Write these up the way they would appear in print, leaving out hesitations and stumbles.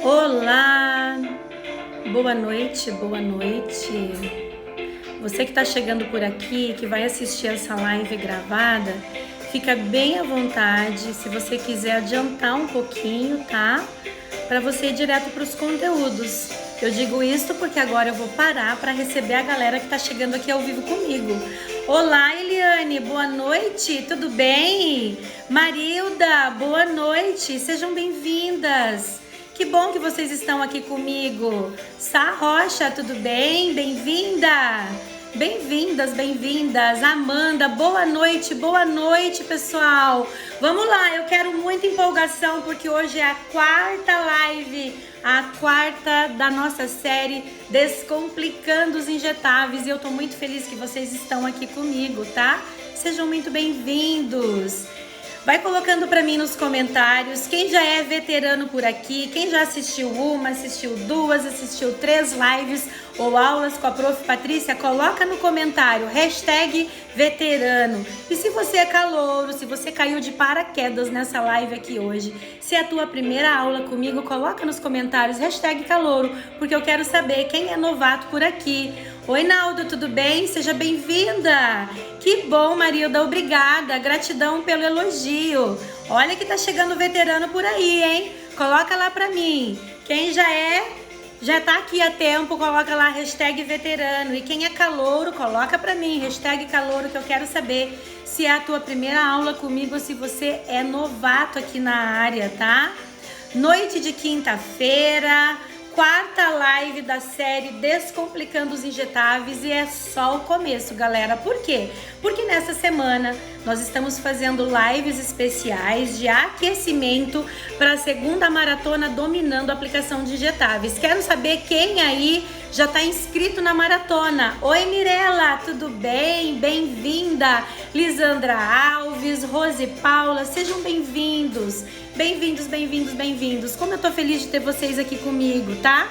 Olá, boa noite, boa noite. Você que está chegando por aqui, que vai assistir essa live gravada, fica bem à vontade, se você quiser adiantar um pouquinho, tá? Para você ir direto para os conteúdos. Eu digo isso porque agora eu vou parar para receber a galera que está chegando aqui ao vivo comigo. Olá, Eliane, boa noite, tudo bem? Marilda, boa noite, sejam bem-vindas. Que bom que vocês estão aqui comigo. Sá Rocha, tudo bem? Bem-vinda! Bem-vindas, bem-vindas. Amanda, boa noite, pessoal. Vamos lá, eu quero muita empolgação porque hoje é a quarta live, a quarta da nossa série Descomplicando os Injetáveis. E eu tô muito feliz que vocês estão aqui comigo, tá? Sejam muito bem-vindos. Vai colocando para mim nos comentários quem já é veterano por aqui, quem já assistiu uma, assistiu duas, assistiu 3 lives ou aulas com a Prof. Patrícia, coloca no comentário, #veterano. E se você é calouro, se você caiu de paraquedas nessa live aqui hoje, se é a tua primeira aula comigo, coloca nos comentários, #calouro, porque eu quero saber quem é novato por aqui. Oi, Naldo, tudo bem? Seja bem-vinda! Que bom, Marilda, obrigada, gratidão pelo elogio. Olha que tá chegando veterano por aí, hein? Coloca lá pra mim. Quem já tá aqui há tempo, coloca lá #veterano. E quem é calouro, coloca pra mim, #calouro, que eu quero saber se é a tua primeira aula comigo ou se você é novato aqui na área, tá? Noite de quinta-feira, quarta live da série Descomplicando os Injetáveis, e é só o começo, galera. Por quê? Porque nessa semana nós estamos fazendo lives especiais de aquecimento para a segunda maratona Dominando a Aplicação de Injetáveis. Quero saber quem aí já está inscrito na maratona. Oi, Mirela, tudo bem? Bem-vinda. Lisandra Alves, Rose Paula, sejam bem-vindos. Bem-vindos, bem-vindos, bem-vindos. Como eu tô feliz de ter vocês aqui comigo, tá?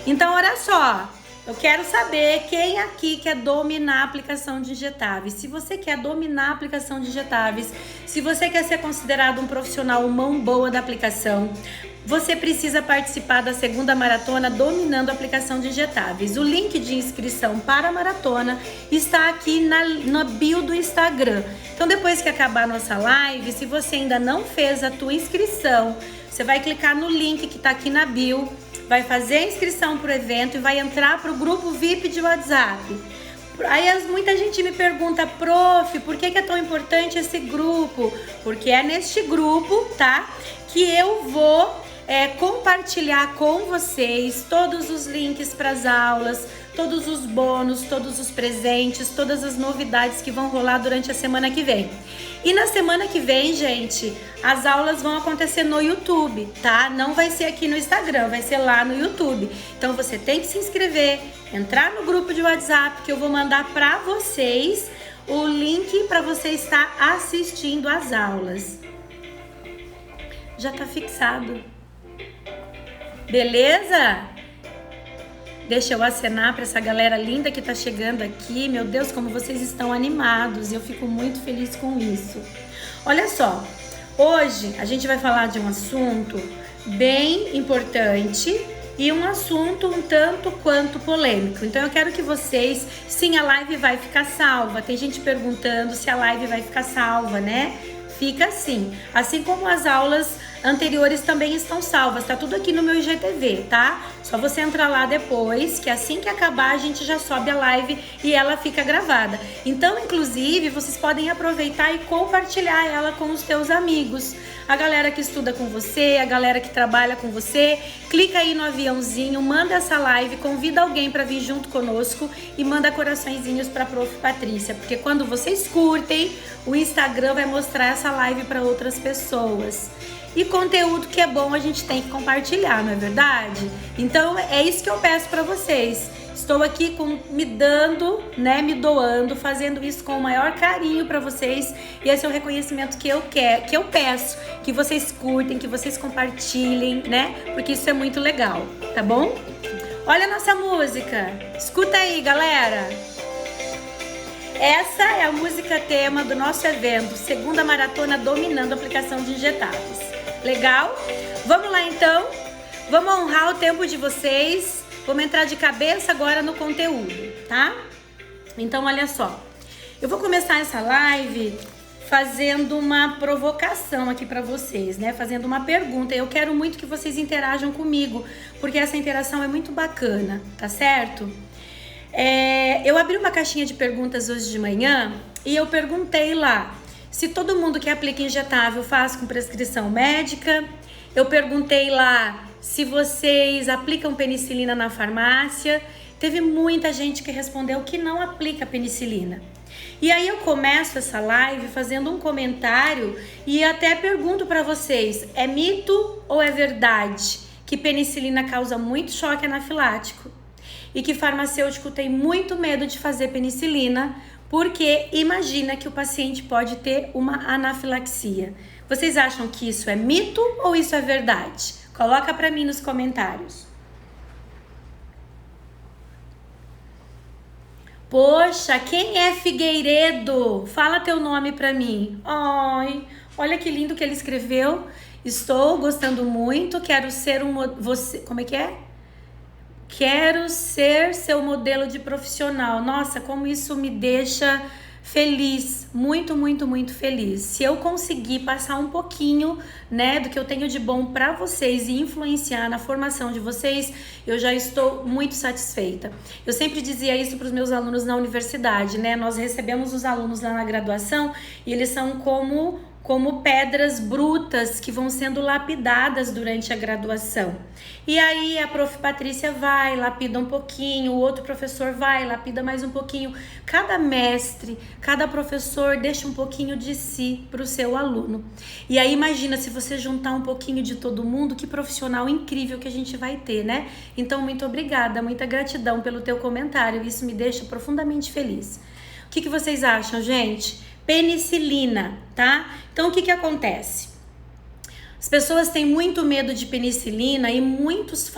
Então, olha só. Eu quero saber quem aqui quer dominar a aplicação de injetáveis. Se você quer dominar a aplicação de injetáveis, se você quer ser considerado um profissional mão boa da aplicação, você precisa participar da segunda maratona Dominando a Aplicação de Injetáveis. O link de inscrição para a maratona está aqui na bio do Instagram. Então, depois que acabar a nossa live, se você ainda não fez a tua inscrição, você vai clicar no link que está aqui na bio, vai fazer a inscrição para o evento e vai entrar para o grupo VIP de WhatsApp. Aí muita gente me pergunta, prof, por que é tão importante esse grupo? Porque é neste grupo, tá, que eu vou compartilhar com vocês todos os links para as aulas, todos os bônus, todos os presentes, todas as novidades que vão rolar durante a semana que vem. E na semana que vem, gente, as aulas vão acontecer no YouTube, tá? Não vai ser aqui no Instagram, vai ser lá no YouTube. Então você tem que se inscrever, entrar no grupo de WhatsApp que eu vou mandar para vocês o link para você estar assistindo às aulas. Já tá fixado. Beleza? Deixa eu acenar para essa galera linda que tá chegando aqui. Meu Deus, como vocês estão animados. Eu fico muito feliz com isso. Olha só, hoje a gente vai falar de um assunto bem importante e um assunto um tanto quanto polêmico. Então eu quero que vocês... Sim, a live vai ficar salva. Tem gente perguntando se a live vai ficar salva, né? Fica assim. Assim como as aulas anteriores também estão salvas, tá tudo aqui no meu IGTV, tá? Só você entrar lá depois, que assim que acabar a gente já sobe a live e ela fica gravada. Então, inclusive, vocês podem aproveitar e compartilhar ela com os teus amigos. A galera que estuda com você, a galera que trabalha com você, clica aí no aviãozinho, manda essa live, convida alguém para vir junto conosco e manda coraçõezinhos para Prof. Patrícia, porque quando vocês curtem, o Instagram vai mostrar essa live para outras pessoas. E conteúdo que é bom a gente tem que compartilhar, não é verdade? Então é isso que eu peço para vocês. Estou aqui me doando, fazendo isso com o maior carinho para vocês. E esse é o reconhecimento que eu peço, que vocês curtem, que vocês compartilhem, né? Porque isso é muito legal, tá bom? Olha a nossa música. Escuta aí, galera. Essa é a música tema do nosso evento, segunda maratona Dominando a Aplicação de Injetáveis. Legal? Vamos lá então? Vamos honrar o tempo de vocês. Vamos entrar de cabeça agora no conteúdo, tá? Então, olha só. Eu vou começar essa live fazendo uma provocação aqui para vocês, né? Fazendo uma pergunta. Eu quero muito que vocês interajam comigo, porque essa interação é muito bacana, tá certo? Eu abri uma caixinha de perguntas hoje de manhã e eu perguntei lá se todo mundo que aplica injetável faz com prescrição médica. Eu perguntei lá se vocês aplicam penicilina na farmácia. Teve muita gente que respondeu que não aplica penicilina. E aí eu começo essa live fazendo um comentário e até pergunto para vocês, é mito ou é verdade que penicilina causa muito choque anafilático? E que farmacêutico tem muito medo de fazer penicilina porque imagina que o paciente pode ter uma anafilaxia. Vocês acham que isso é mito ou isso é verdade? Coloca para mim nos comentários. Poxa, quem é Figueiredo? Fala teu nome para mim. Ai, olha que lindo que ele escreveu. Estou gostando muito, quero ser como é que é? Quero ser seu modelo de profissional. Nossa, como isso me deixa feliz, muito, muito, muito feliz. Se eu conseguir passar um pouquinho, né, do que eu tenho de bom para vocês e influenciar na formação de vocês, eu já estou muito satisfeita. Eu sempre dizia isso para os meus alunos na universidade, né? Nós recebemos os alunos lá na graduação e eles são como pedras brutas que vão sendo lapidadas durante a graduação. E aí a prof. Patrícia vai, lapida um pouquinho, o outro professor vai, lapida mais um pouquinho. Cada mestre, cada professor deixa um pouquinho de si para o seu aluno. E aí imagina se você juntar um pouquinho de todo mundo, que profissional incrível que a gente vai ter, né? Então muito obrigada, muita gratidão pelo teu comentário, isso me deixa profundamente feliz. O que vocês acham, gente? Penicilina, tá? Então, o que acontece? As pessoas têm muito medo de penicilina e muitos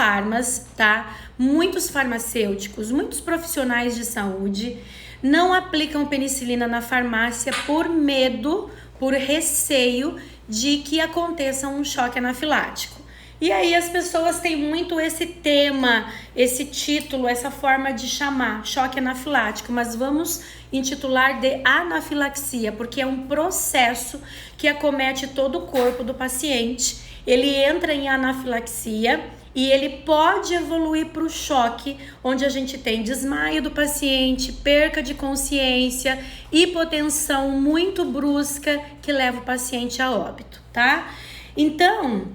tá? Muitos farmacêuticos, muitos profissionais de saúde não aplicam penicilina na farmácia por medo, por receio de que aconteça um choque anafilático. E aí as pessoas têm muito esse tema, esse título, essa forma de chamar, choque anafilático, mas vamos intitular de anafilaxia, porque é um processo que acomete todo o corpo do paciente. Ele entra em anafilaxia e ele pode evoluir para o choque, onde a gente tem desmaio do paciente, perca de consciência, hipotensão muito brusca que leva o paciente a óbito, tá? Então,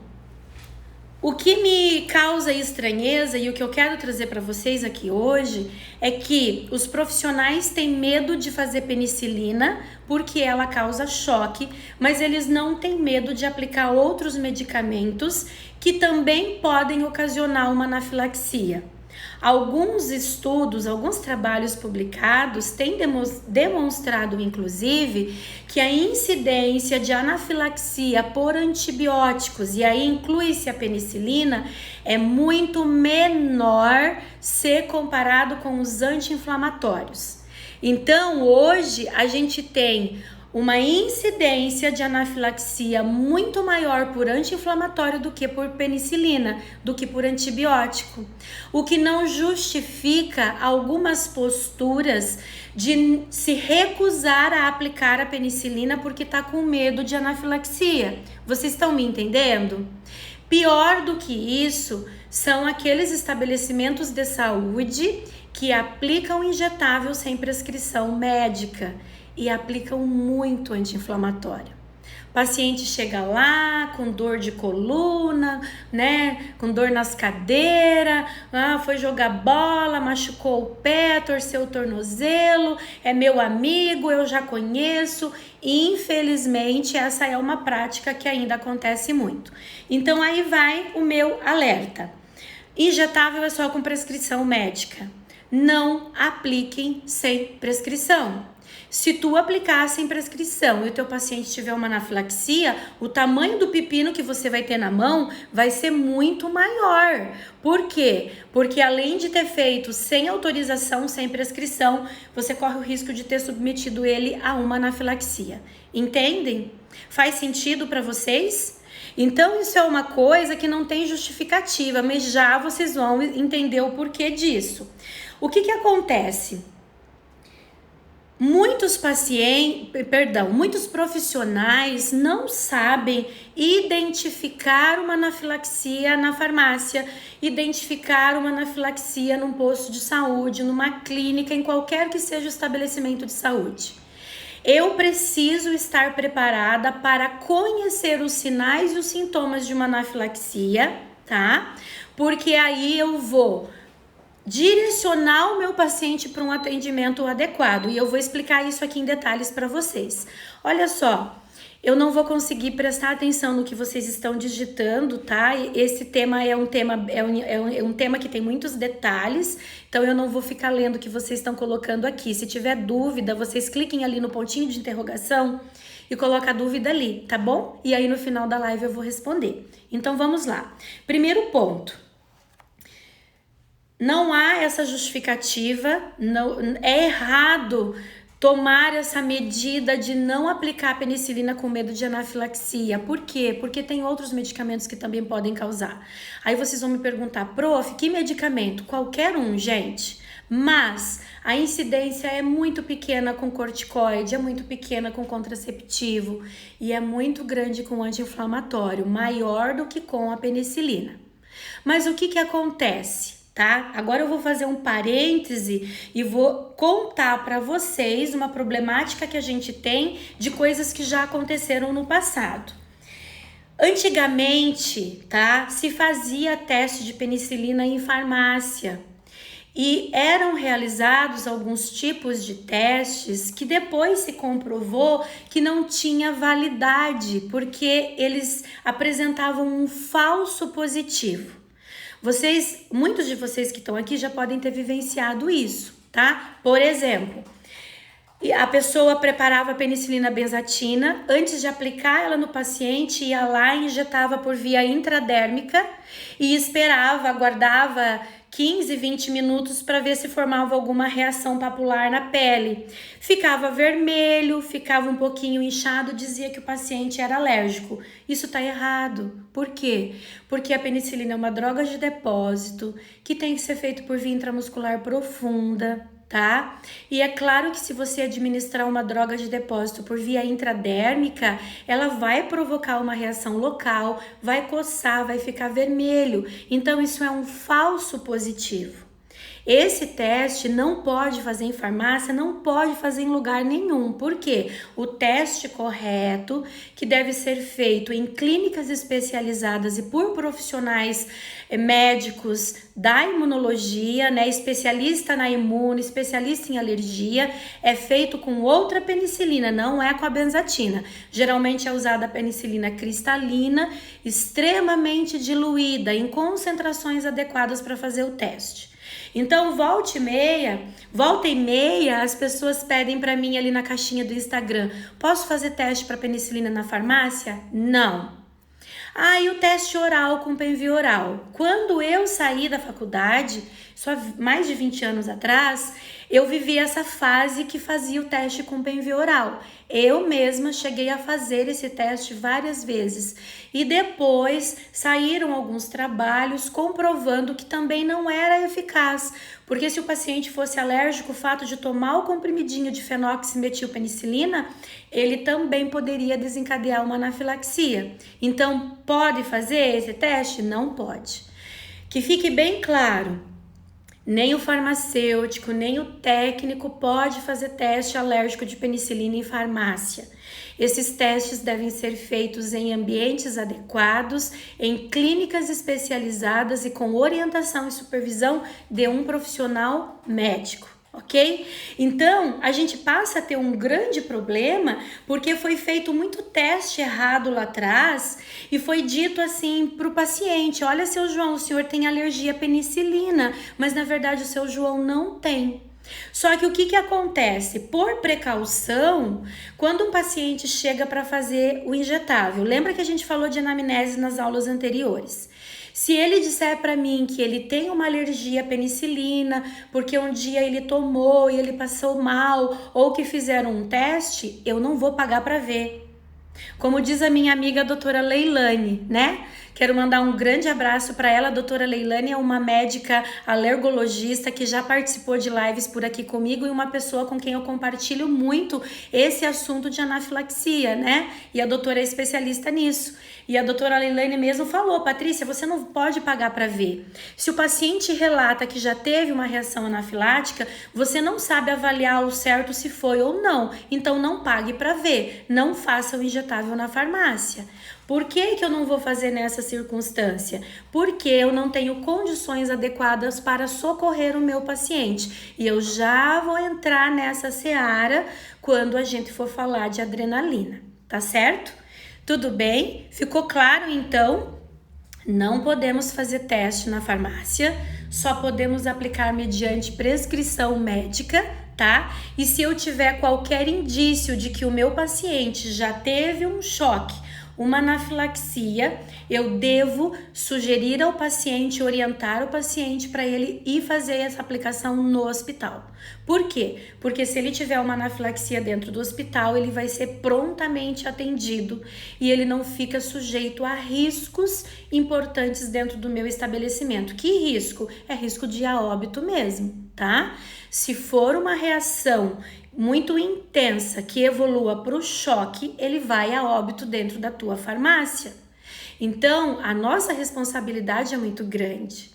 o que me causa estranheza e o que eu quero trazer para vocês aqui hoje é que os profissionais têm medo de fazer penicilina porque ela causa choque, mas eles não têm medo de aplicar outros medicamentos que também podem ocasionar uma anafilaxia. Alguns estudos, alguns trabalhos publicados têm demonstrado, inclusive, que a incidência de anafilaxia por antibióticos, e aí inclui-se a penicilina, é muito menor se comparado com os anti-inflamatórios. Então, hoje, a gente tem uma incidência de anafilaxia muito maior por anti-inflamatório do que por penicilina, do que por antibiótico. O que não justifica algumas posturas de se recusar a aplicar a penicilina porque está com medo de anafilaxia. Vocês estão me entendendo? Pior do que isso são aqueles estabelecimentos de saúde que aplicam injetável sem prescrição médica e aplicam muito anti-inflamatório. O paciente chega lá com dor de coluna, né, com dor nas cadeiras, foi jogar bola, machucou o pé, torceu o tornozelo, é meu amigo, eu já conheço. E, infelizmente, essa é uma prática que ainda acontece muito. Então, aí vai o meu alerta. Injetável é só com prescrição médica. Não apliquem sem prescrição. Se tu aplicar sem prescrição e o teu paciente tiver uma anafilaxia, o tamanho do pepino que você vai ter na mão vai ser muito maior. Por quê? Porque além de ter feito sem autorização, sem prescrição, você corre o risco de ter submetido ele a uma anafilaxia. Entendem? Faz sentido para vocês? Então isso é uma coisa que não tem justificativa, mas já vocês vão entender o porquê disso. O que acontece? Muitos profissionais não sabem identificar uma anafilaxia na farmácia, identificar uma anafilaxia num posto de saúde, numa clínica, em qualquer que seja o estabelecimento de saúde. Eu preciso estar preparada para conhecer os sinais e os sintomas de uma anafilaxia, tá? Porque aí eu vou direcionar o meu paciente para um atendimento adequado. E eu vou explicar isso aqui em detalhes para vocês. Olha só, eu não vou conseguir prestar atenção no que vocês estão digitando, tá? Esse tema é um tema que tem muitos detalhes, então eu não vou ficar lendo o que vocês estão colocando aqui. Se tiver dúvida, vocês cliquem ali no pontinho de interrogação e coloca a dúvida ali, tá bom? E aí no final da live eu vou responder. Então vamos lá. Primeiro ponto. Não há essa justificativa, não, é errado tomar essa medida de não aplicar penicilina com medo de anafilaxia. Por quê? Porque tem outros medicamentos que também podem causar. Aí vocês vão me perguntar, prof, que medicamento? Qualquer um, gente. Mas a incidência é muito pequena com corticoide, é muito pequena com contraceptivo e é muito grande com anti-inflamatório, maior do que com a penicilina. Mas o que acontece? Tá? Agora eu vou fazer um parêntese e vou contar para vocês uma problemática que a gente tem de coisas que já aconteceram no passado. Antigamente, tá? Se fazia teste de penicilina em farmácia e eram realizados alguns tipos de testes que depois se comprovou que não tinha validade, porque eles apresentavam um falso positivo. Muitos de vocês que estão aqui já podem ter vivenciado isso, tá? Por exemplo, a pessoa preparava a penicilina benzatina, antes de aplicar ela no paciente, ia lá e injetava por via intradérmica e esperava, aguardava 15, 20 minutos para ver se formava alguma reação papular na pele. Ficava vermelho, ficava um pouquinho inchado, dizia que o paciente era alérgico. Isso tá errado. Por quê? Porque a penicilina é uma droga de depósito que tem que ser feito por via intramuscular profunda, tá? E é claro que se você administrar uma droga de depósito por via intradérmica, ela vai provocar uma reação local, vai coçar, vai ficar vermelho. Então isso é um falso positivo. Esse teste não pode fazer em farmácia, não pode fazer em lugar nenhum. Por quê? O teste correto, que deve ser feito em clínicas especializadas e por profissionais médicos da imunologia, né, especialista na imuno, especialista em alergia, é feito com outra penicilina, não é com a benzatina. Geralmente é usada a penicilina cristalina, extremamente diluída, em concentrações adequadas para fazer o teste. Então, volta e meia, as pessoas pedem para mim ali na caixinha do Instagram, posso fazer teste para penicilina na farmácia? Não. E o teste oral com Penvioral. Quando eu saí da faculdade, só mais de 20 anos atrás, eu vivi essa fase que fazia o teste com Penvioral. Eu mesma cheguei a fazer esse teste várias vezes. E depois saíram alguns trabalhos comprovando que também não era eficaz. Porque se o paciente fosse alérgico, o fato de tomar o comprimidinho de fenoximetilpenicilina, ele também poderia desencadear uma anafilaxia. Então, pode fazer esse teste? Não pode. Que fique bem claro, nem o farmacêutico, nem o técnico pode fazer teste alérgico de penicilina em farmácia. Esses testes devem ser feitos em ambientes adequados, em clínicas especializadas e com orientação e supervisão de um profissional médico. Ok? Então, a gente passa a ter um grande problema porque foi feito muito teste errado lá atrás e foi dito assim para o paciente, olha, seu João, o senhor tem alergia à penicilina, mas na verdade o seu João não tem. Só que o que acontece? Por precaução, quando um paciente chega para fazer o injetável, lembra que a gente falou de anamnese nas aulas anteriores? Se ele disser para mim que ele tem uma alergia à penicilina, porque um dia ele tomou e ele passou mal, ou que fizeram um teste, eu não vou pagar para ver. Como diz a minha amiga a doutora Leilane, né? Quero mandar um grande abraço para ela. A doutora Leilane é uma médica alergologista que já participou de lives por aqui comigo e uma pessoa com quem eu compartilho muito esse assunto de anafilaxia, né? E a doutora é especialista nisso. E a doutora Leilane mesmo falou: Patrícia, você não pode pagar para ver. Se o paciente relata que já teve uma reação anafilática, você não sabe avaliar o certo se foi ou não. Então não pague para ver. Não faça o injetável na farmácia. Por que eu não vou fazer nessa circunstância? Porque eu não tenho condições adequadas para socorrer o meu paciente. E eu já vou entrar nessa seara quando a gente for falar de adrenalina, tá certo? Tudo bem? Ficou claro então? Não podemos fazer teste na farmácia, só podemos aplicar mediante prescrição médica, tá? E se eu tiver qualquer indício de que o meu paciente já teve um choque, uma anafilaxia, eu devo sugerir ao paciente, orientar o paciente para ele ir fazer essa aplicação no hospital. Por quê? Porque se ele tiver uma anafilaxia dentro do hospital, ele vai ser prontamente atendido e ele não fica sujeito a riscos importantes dentro do meu estabelecimento. Que risco? É risco de ir a óbito mesmo, tá? Se for uma reação muito intensa que evolua para o choque, ele vai a óbito dentro da tua farmácia. Então, a nossa responsabilidade é muito grande.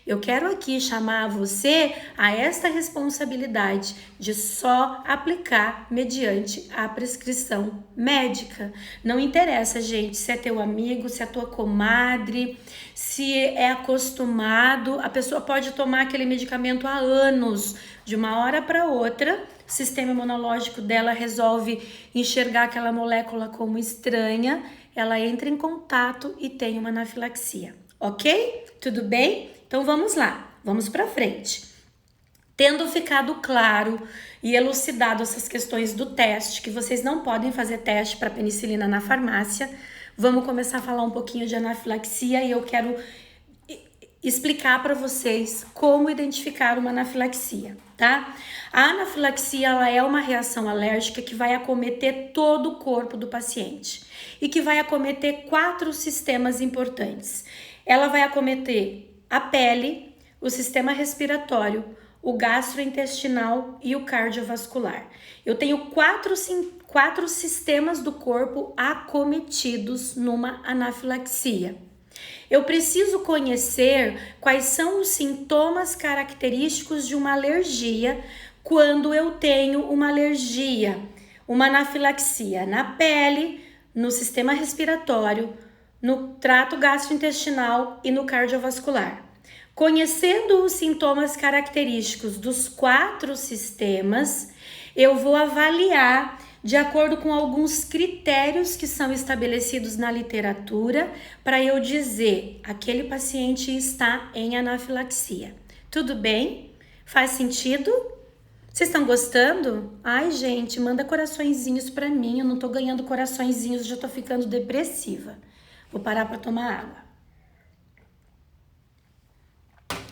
Eu quero aqui chamar você a esta responsabilidade de só aplicar mediante a prescrição médica. Não interessa, gente, se é teu amigo, se é tua comadre, se é acostumado. A pessoa pode tomar aquele medicamento há anos, de uma hora para outra, o sistema imunológico dela resolve enxergar aquela molécula como estranha, ela entra em contato e tem uma anafilaxia, ok? Tudo bem? Então vamos lá, vamos para frente. Tendo ficado claro e elucidado essas questões do teste, que vocês não podem fazer teste para penicilina na farmácia, vamos começar a falar um pouquinho de anafilaxia e eu quero explicar para vocês como identificar uma anafilaxia, tá? A anafilaxia, ela é uma reação alérgica que vai acometer todo o corpo do paciente e que vai acometer 4 sistemas importantes. Ela vai acometer a pele, o sistema respiratório, o gastrointestinal e o cardiovascular. Eu tenho 4 sistemas do corpo acometidos numa anafilaxia. Eu preciso conhecer quais são os sintomas característicos de uma alergia quando eu tenho uma alergia, uma anafilaxia na pele, no sistema respiratório, no trato gastrointestinal e no cardiovascular. Conhecendo os sintomas característicos dos 4 sistemas, eu vou avaliar de acordo com alguns critérios que são estabelecidos na literatura para eu dizer aquele paciente está em anafilaxia. Tudo bem? Faz sentido? Vocês estão gostando? Ai, gente, manda coraçõezinhos para mim. Eu não tô ganhando coraçõezinhos, já tô ficando depressiva. Vou parar para tomar água.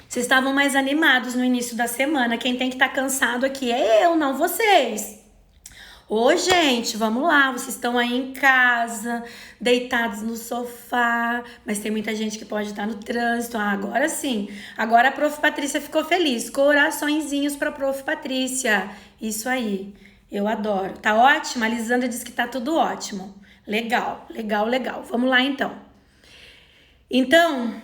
Vocês estavam mais animados no início da semana. Quem tem que estar cansado aqui é eu, não vocês. Ô, gente, vamos lá. Vocês estão aí em casa, deitados no sofá, mas tem muita gente que pode estar no trânsito. Ah, agora sim. Agora a Prof. Patrícia ficou feliz. Coraçõezinhos para a Prof. Patrícia. Isso aí. Eu adoro. Tá ótimo? A Lisandra disse que tá tudo ótimo. Legal, legal, legal. Vamos lá, então. Então,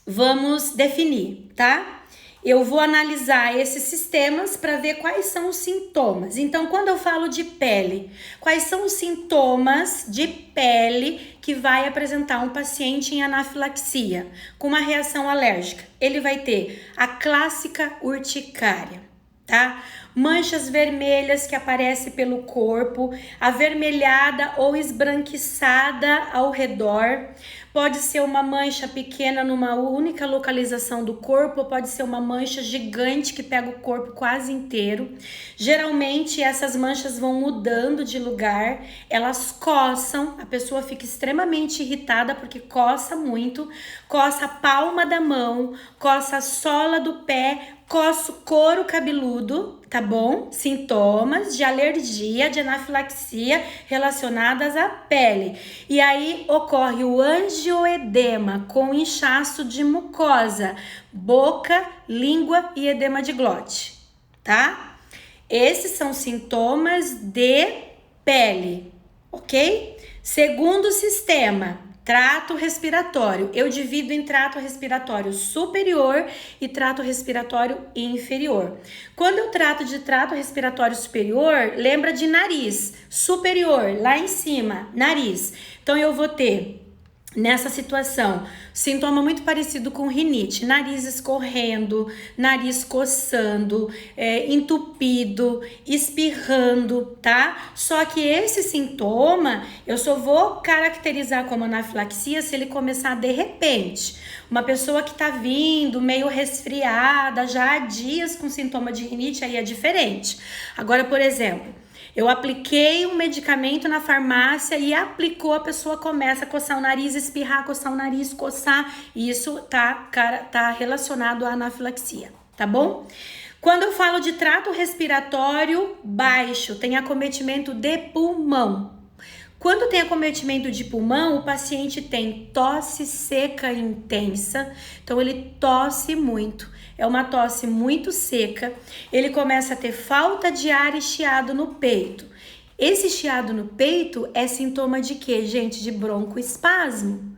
vamos definir, tá? Eu vou analisar esses sistemas para ver quais são os sintomas. Então, quando eu falo de pele, quais são os sintomas de pele que vai apresentar um paciente em anafilaxia com uma reação alérgica? Ele vai ter a clássica urticária, tá? Manchas vermelhas que aparecem pelo corpo, avermelhada ou esbranquiçada ao redor. Pode ser uma mancha pequena numa única localização do corpo, ou pode ser uma mancha gigante que pega o corpo quase inteiro. Geralmente essas manchas vão mudando de lugar, elas coçam, a pessoa fica extremamente irritada porque coça muito, coça a palma da mão, coça a sola do pé, Coço couro cabeludo, tá bom? Sintomas de alergia, de anafilaxia relacionadas à pele. E aí ocorre o angioedema com inchaço de mucosa, boca, língua e edema de glote, tá? Esses são sintomas de pele, ok? Segundo sistema, trato respiratório. Eu divido em trato respiratório superior e trato respiratório inferior. Quando eu trato de trato respiratório superior, lembra de nariz. Superior, lá em cima, nariz. Então eu vou ter nessa situação, sintoma muito parecido com rinite, nariz escorrendo, nariz coçando, entupido, espirrando, tá? Só que esse sintoma eu só vou caracterizar como anafilaxia se ele começar de repente. Uma pessoa que tá vindo meio resfriada, já há dias com sintoma de rinite, aí é diferente. Agora, por exemplo, eu apliquei um medicamento na farmácia e aplicou, a pessoa começa a coçar o nariz, espirrar, coçar o nariz, coçar. Isso tá relacionado à anafilaxia, tá bom? Quando eu falo de trato respiratório baixo, tem acometimento de pulmão. Quando tem acometimento de pulmão, o paciente tem tosse seca intensa, então ele tosse muito. É uma tosse muito seca, ele começa a ter falta de ar e chiado no peito. Esse chiado no peito é sintoma de quê, gente? De broncoespasmo.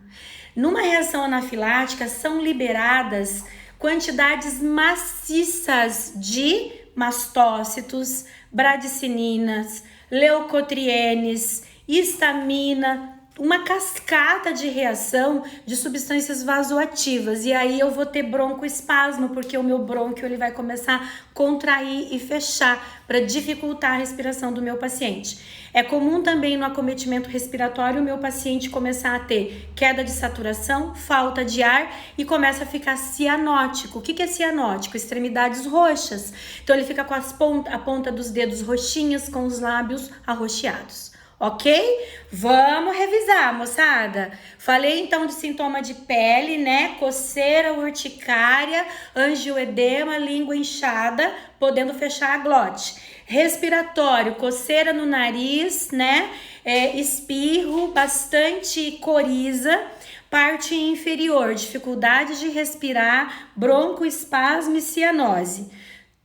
Numa reação anafilática são liberadas quantidades maciças de mastócitos, bradicininas, leucotrienes, histamina, uma cascata de reação de substâncias vasoativas, e aí eu vou ter broncoespasmo, porque o meu brônquio ele vai começar a contrair e fechar para dificultar a respiração do meu paciente. É comum também no acometimento respiratório o meu paciente começar a ter queda de saturação, falta de ar e começa a ficar cianótico. O que é cianótico? Extremidades roxas. Então ele fica com a ponta dos dedos roxinhas, com os lábios arroxeados. Ok? Vamos revisar, moçada. Falei então de sintoma de pele, né? Coceira, urticária, angioedema, língua inchada, podendo fechar a glote. Respiratório, coceira no nariz, né? Espirro, bastante coriza. Parte inferior, dificuldade de respirar, broncoespasmo e cianose.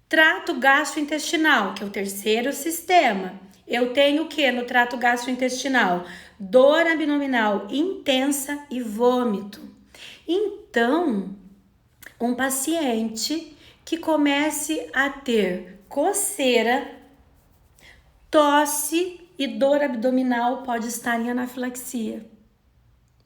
Trato gastrointestinal, que é o terceiro sistema. Eu tenho o que no trato gastrointestinal? Dor abdominal intensa e vômito. Então, um paciente que comece a ter coceira, tosse e dor abdominal pode estar em anafilaxia,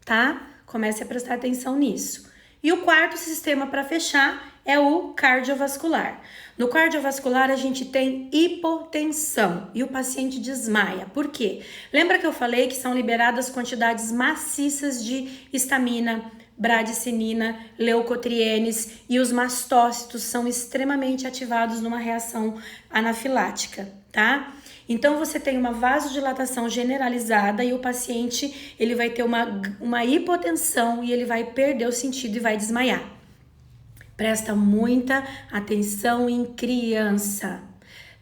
tá? Comece a prestar atenção nisso. E o quarto sistema para fechar é o cardiovascular. No cardiovascular a gente tem hipotensão e o paciente desmaia. Por quê? Lembra que eu falei que são liberadas quantidades maciças de histamina, bradicinina, leucotrienes e os mastócitos são extremamente ativados numa reação anafilática, tá? Então você tem uma vasodilatação generalizada e o paciente ele vai ter uma hipotensão e ele vai perder o sentido e vai desmaiar. Presta muita atenção em criança.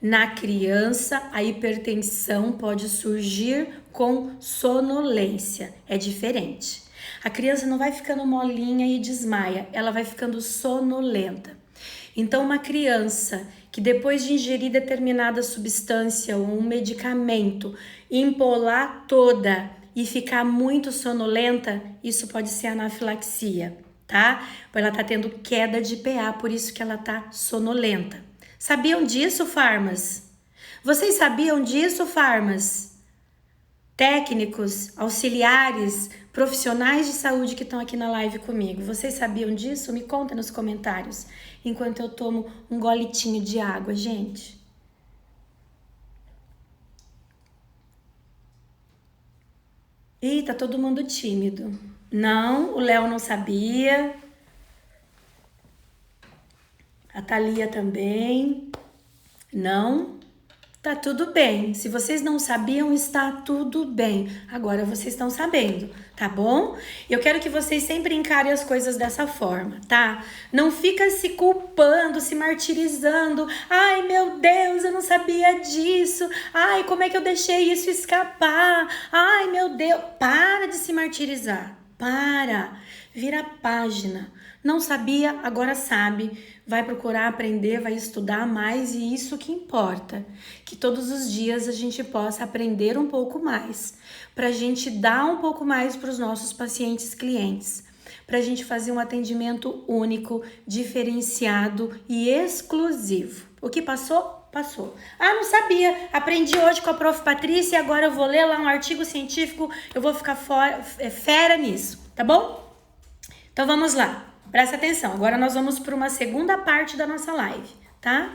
Na criança, a hipertensão pode surgir com sonolência. É diferente. A criança não vai ficando molinha e desmaia, ela vai ficando sonolenta. Então, uma criança que depois de ingerir determinada substância ou um medicamento, empolar toda e ficar muito sonolenta, isso pode ser anafilaxia, tá? Ela tá tendo queda de PA, por isso que ela tá sonolenta. Sabiam disso, farmas? Vocês sabiam disso, farmas? Técnicos, auxiliares, profissionais de saúde que estão aqui na live comigo, vocês sabiam disso? Me conta nos comentários, enquanto eu tomo um golitinho de água, gente. Ih, tá todo mundo tímido. Não, o Léo não sabia. A Thalia também. Não. Tá tudo bem. Se vocês não sabiam, está tudo bem. Agora vocês estão sabendo, tá bom? Eu quero que vocês sempre encarem as coisas dessa forma, tá? Não fica se culpando, se martirizando. Ai, meu Deus, eu não sabia disso. Ai, como é que eu deixei isso escapar? Ai, meu Deus. Para de se martirizar. Para. Vira a página. Não sabia, agora sabe. Vai procurar aprender, vai estudar mais e isso que importa. Que todos os dias a gente possa aprender um pouco mais. Para a gente dar um pouco mais para os nossos pacientes clientes. Para a gente fazer um atendimento único, diferenciado e exclusivo. O que passou? Passou. Ah, não sabia. Aprendi hoje com a Prof. Patrícia e agora eu vou ler lá um artigo científico. Eu vou ficar fera nisso, tá bom? Então vamos lá. Presta atenção, agora nós vamos para uma segunda parte da nossa live, tá?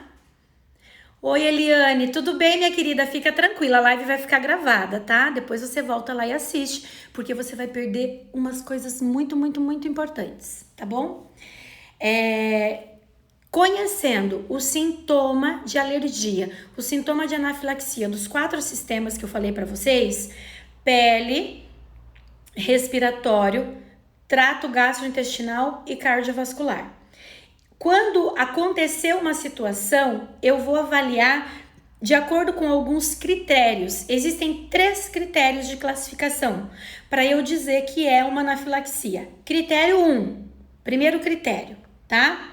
Oi, Eliane, tudo bem, minha querida? Fica tranquila, a live vai ficar gravada, tá? Depois você volta lá e assiste, porque você vai perder umas coisas muito, muito, muito importantes, tá bom? Conhecendo o sintoma de alergia, o sintoma de anafilaxia dos 4 sistemas que eu falei para vocês, pele, respiratório, trato gastrointestinal e cardiovascular. Quando acontecer uma situação, eu vou avaliar de acordo com alguns critérios. Existem 3 critérios de classificação para eu dizer que é uma anafilaxia. Critério 1, primeiro critério, tá?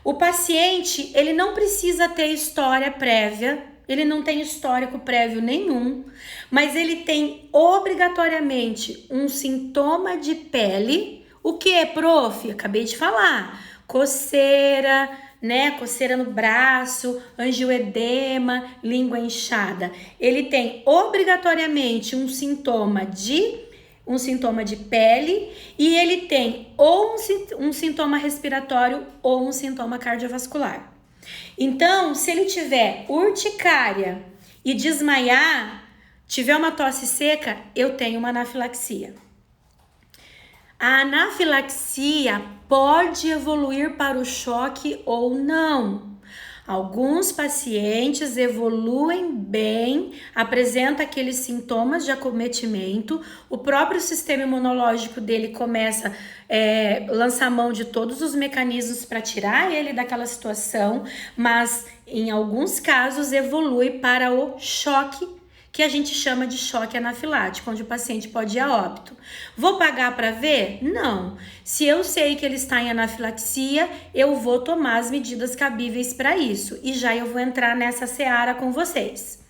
O paciente, ele não precisa ter história prévia, ele não tem histórico prévio nenhum, mas ele tem obrigatoriamente um sintoma de pele. O que é, prof? Acabei de falar. Coceira, né? Coceira no braço, angioedema, língua inchada. Ele tem obrigatoriamente um sintoma de pele e ele tem ou um sintoma respiratório ou um sintoma cardiovascular. Então, se ele tiver urticária e desmaiar, tiver uma tosse seca, eu tenho uma anafilaxia. A anafilaxia pode evoluir para o choque ou não. Alguns pacientes evoluem bem, apresentam aqueles sintomas de acometimento, o próprio sistema imunológico dele começa a lançar mão de todos os mecanismos para tirar ele daquela situação, mas em alguns casos evolui para o choque, que a gente chama de choque anafilático, onde o paciente pode ir a óbito. Vou pagar para ver? Não. Se eu sei que ele está em anafilaxia, eu vou tomar as medidas cabíveis para isso. E já eu vou entrar nessa seara com vocês.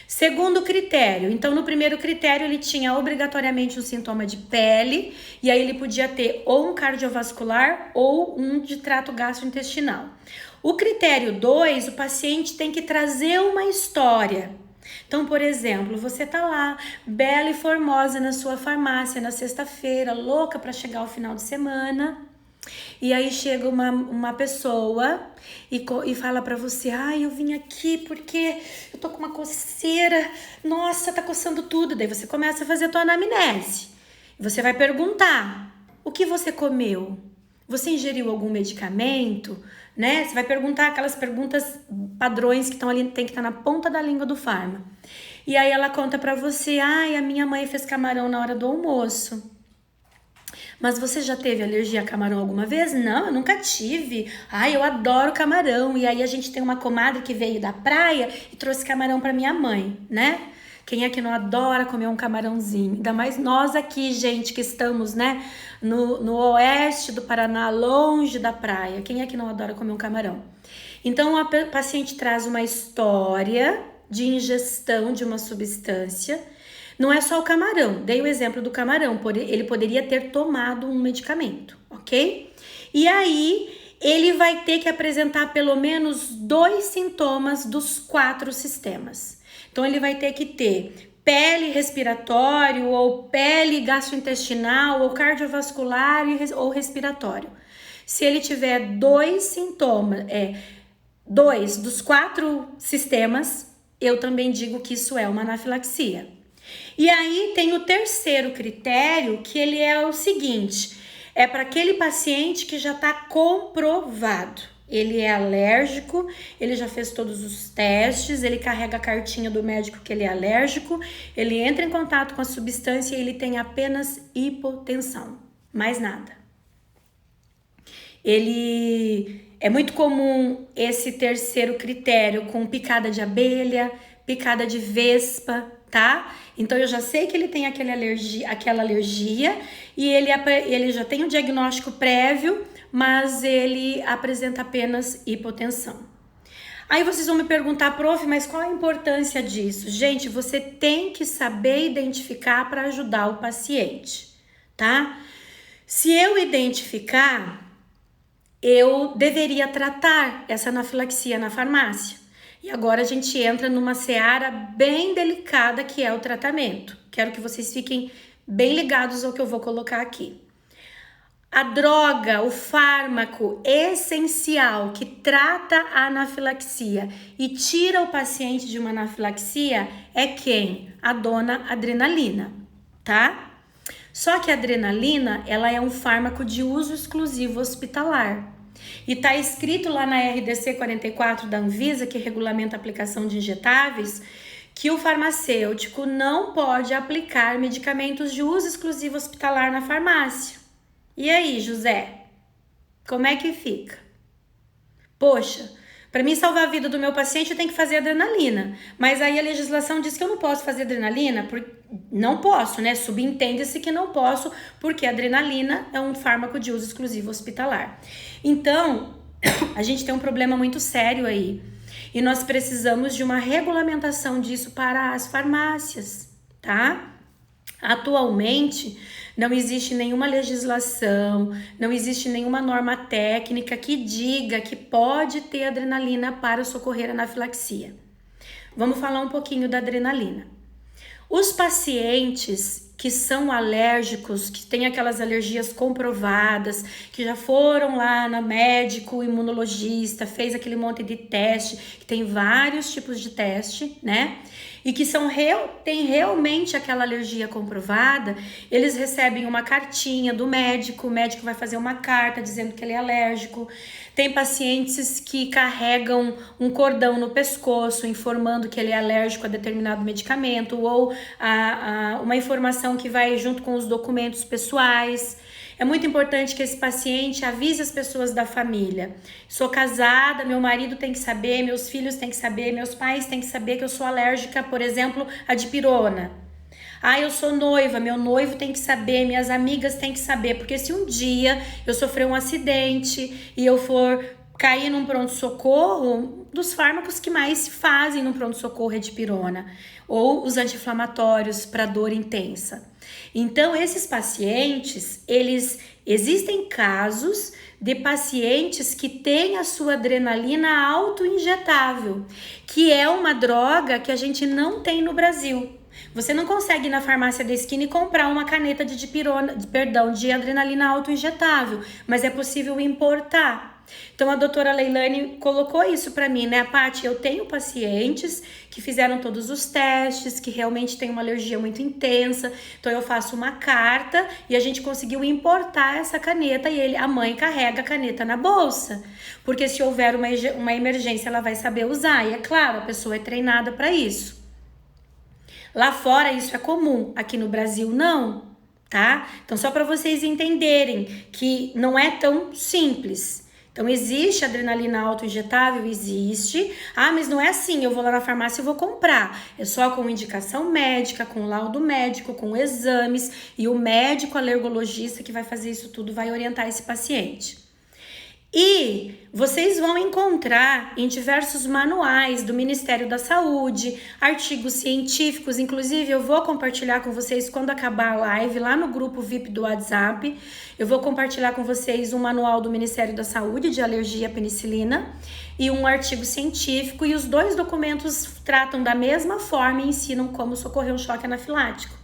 Segundo critério. Então, no primeiro critério, ele tinha obrigatoriamente um sintoma de pele, e aí ele podia ter ou um cardiovascular ou um de trato gastrointestinal. O critério 2, o paciente tem que trazer uma história. Então, por exemplo, você tá lá, bela e formosa na sua farmácia na sexta-feira, louca para chegar ao final de semana, e aí chega uma pessoa e fala para você: ai, eu vim aqui porque eu tô com uma coceira, nossa, tá coçando tudo. Daí você começa a fazer a tua anamnese. Você vai perguntar: o que você comeu? Você ingeriu algum medicamento? Né? Você vai perguntar aquelas perguntas padrões que estão ali, tem que estar na ponta da língua do farma. E aí ela conta pra você: ai, a minha mãe fez camarão na hora do almoço. Mas você já teve alergia a camarão alguma vez? Não, eu nunca tive. Ai, eu adoro camarão. E aí a gente tem uma comadre que veio da praia e trouxe camarão pra minha mãe, né? Quem é que não adora comer um camarãozinho? Ainda mais nós aqui, gente, que estamos, né, no oeste do Paraná, longe da praia. Quem é que não adora comer um camarão? Então, a paciente traz uma história de ingestão de uma substância. Não é só o camarão. Dei o exemplo do camarão. Ele poderia ter tomado um medicamento, ok? E aí, ele vai ter que apresentar pelo menos 2 sintomas dos 4 sistemas. Então, ele vai ter que ter pele respiratório, ou pele gastrointestinal, ou cardiovascular ou respiratório. Se ele tiver 2 sintomas, 2 dos 4 sistemas, eu também digo que isso é uma anafilaxia. E aí tem o terceiro critério, que ele é o seguinte: é para aquele paciente que já está comprovado. Ele é alérgico, ele já fez todos os testes, ele carrega a cartinha do médico que ele é alérgico, ele entra em contato com a substância e ele tem apenas hipotensão, mais nada. É muito comum esse terceiro critério com picada de abelha, picada de vespa, tá? Então eu já sei que ele tem aquela alergia e ele já tem um diagnóstico prévio, mas ele apresenta apenas hipotensão. Aí vocês vão me perguntar, prof, mas qual a importância disso? Gente, você tem que saber identificar para ajudar o paciente, tá? Se eu identificar, eu deveria tratar essa anafilaxia na farmácia. E agora a gente entra numa seara bem delicada que é o tratamento. Quero que vocês fiquem bem ligados ao que eu vou colocar aqui. A droga, o fármaco essencial que trata a anafilaxia e tira o paciente de uma anafilaxia é quem? A dona adrenalina, tá? Só que a adrenalina, ela é um fármaco de uso exclusivo hospitalar. E tá escrito lá na RDC 44 da Anvisa, que regulamenta a aplicação de injetáveis, que o farmacêutico não pode aplicar medicamentos de uso exclusivo hospitalar na farmácia. E aí, José? Como é que fica? Poxa, para mim salvar a vida do meu paciente eu tenho que fazer adrenalina. Mas aí a legislação diz que eu não posso fazer adrenalina. Não posso, né? Subentende-se que não posso, porque a adrenalina é um fármaco de uso exclusivo hospitalar. Então, a gente tem um problema muito sério aí. E nós precisamos de uma regulamentação disso para as farmácias, tá? Atualmente, não existe nenhuma legislação, não existe nenhuma norma técnica que diga que pode ter adrenalina para socorrer a anafilaxia. Vamos falar um pouquinho da adrenalina. Os pacientes que são alérgicos, que têm aquelas alergias comprovadas, que já foram lá no médico imunologista, fez aquele monte de teste, que tem vários tipos de teste, né? E que têm realmente aquela alergia comprovada, eles recebem uma cartinha do médico, o médico vai fazer uma carta dizendo que ele é alérgico. Tem pacientes que carregam um cordão no pescoço informando que ele é alérgico a determinado medicamento ou uma informação que vai junto com os documentos pessoais. É muito importante que esse paciente avise as pessoas da família. Sou casada, meu marido tem que saber, meus filhos têm que saber, meus pais têm que saber que eu sou alérgica, por exemplo, a dipirona. Eu sou noiva, meu noivo tem que saber, minhas amigas têm que saber, porque se um dia eu sofrer um acidente e eu for cair num pronto-socorro, dos fármacos que mais se fazem no pronto-socorro é dipirona, ou os anti-inflamatórios para dor intensa. Então, esses pacientes, existem casos de pacientes que têm a sua adrenalina auto-injetável, que é uma droga que a gente não tem no Brasil. Você não consegue ir na farmácia da esquina e comprar uma caneta de adrenalina auto-injetável, mas é possível importar. Então a doutora Leilane colocou isso para mim, né, Paty? Eu tenho pacientes que fizeram todos os testes, que realmente tem uma alergia muito intensa, então eu faço uma carta e a gente conseguiu importar essa caneta e a mãe carrega a caneta na bolsa, porque se houver uma emergência ela vai saber usar, e é claro, a pessoa é treinada para isso. Lá fora isso é comum, aqui no Brasil não, tá? Então só para vocês entenderem que não é tão simples. Então existe adrenalina auto-injetável? Existe. Mas não é assim, eu vou lá na farmácia e vou comprar. É só com indicação médica, com laudo médico, com exames, e o médico alergologista que vai fazer isso tudo vai orientar esse paciente. E vocês vão encontrar em diversos manuais do Ministério da Saúde, artigos científicos, inclusive eu vou compartilhar com vocês quando acabar a live lá no grupo VIP do WhatsApp, eu vou compartilhar com vocês um manual do Ministério da Saúde de alergia à penicilina e um artigo científico, e os dois documentos tratam da mesma forma e ensinam como socorrer um choque anafilático.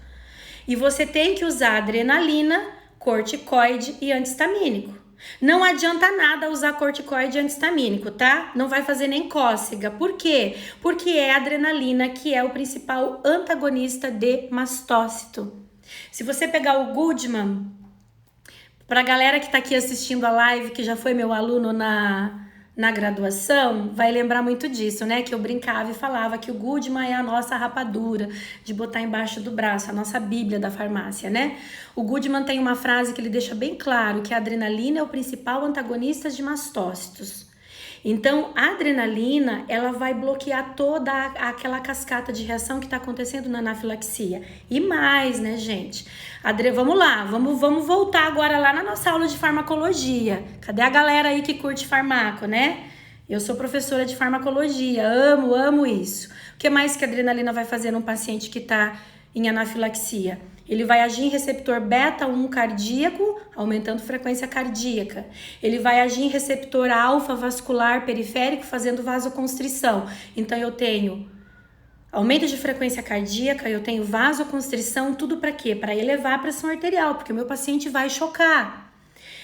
E você tem que usar adrenalina, corticoide e antihistamínico. Não adianta nada usar corticoide antihistamínico, tá? Não vai fazer nem cócega. Por quê? Porque é a adrenalina que é o principal antagonista de mastócito. Se você pegar o Goodman, pra galera que tá aqui assistindo a live, que já foi meu aluno na na graduação vai lembrar muito disso, né? Que eu brincava e falava que o Goodman é a nossa rapadura de botar embaixo do braço, a nossa bíblia da farmácia, né? O Goodman tem uma frase que ele deixa bem claro que a adrenalina é o principal antagonista de mastócitos. Então, a adrenalina, ela vai bloquear toda aquela cascata de reação que está acontecendo na anafilaxia. E mais, né, gente? Vamos lá, vamos voltar agora lá na nossa aula de farmacologia. Cadê a galera aí que curte farmaco, né? Eu sou professora de farmacologia, amo isso. O que mais que a adrenalina vai fazer num paciente que está em anafilaxia? Ele vai agir em receptor beta-1 cardíaco, aumentando frequência cardíaca. Ele vai agir em receptor alfa vascular periférico, fazendo vasoconstrição. Então, eu tenho aumento de frequência cardíaca, eu tenho vasoconstrição, tudo para quê? Para elevar a pressão arterial, porque o meu paciente vai chocar.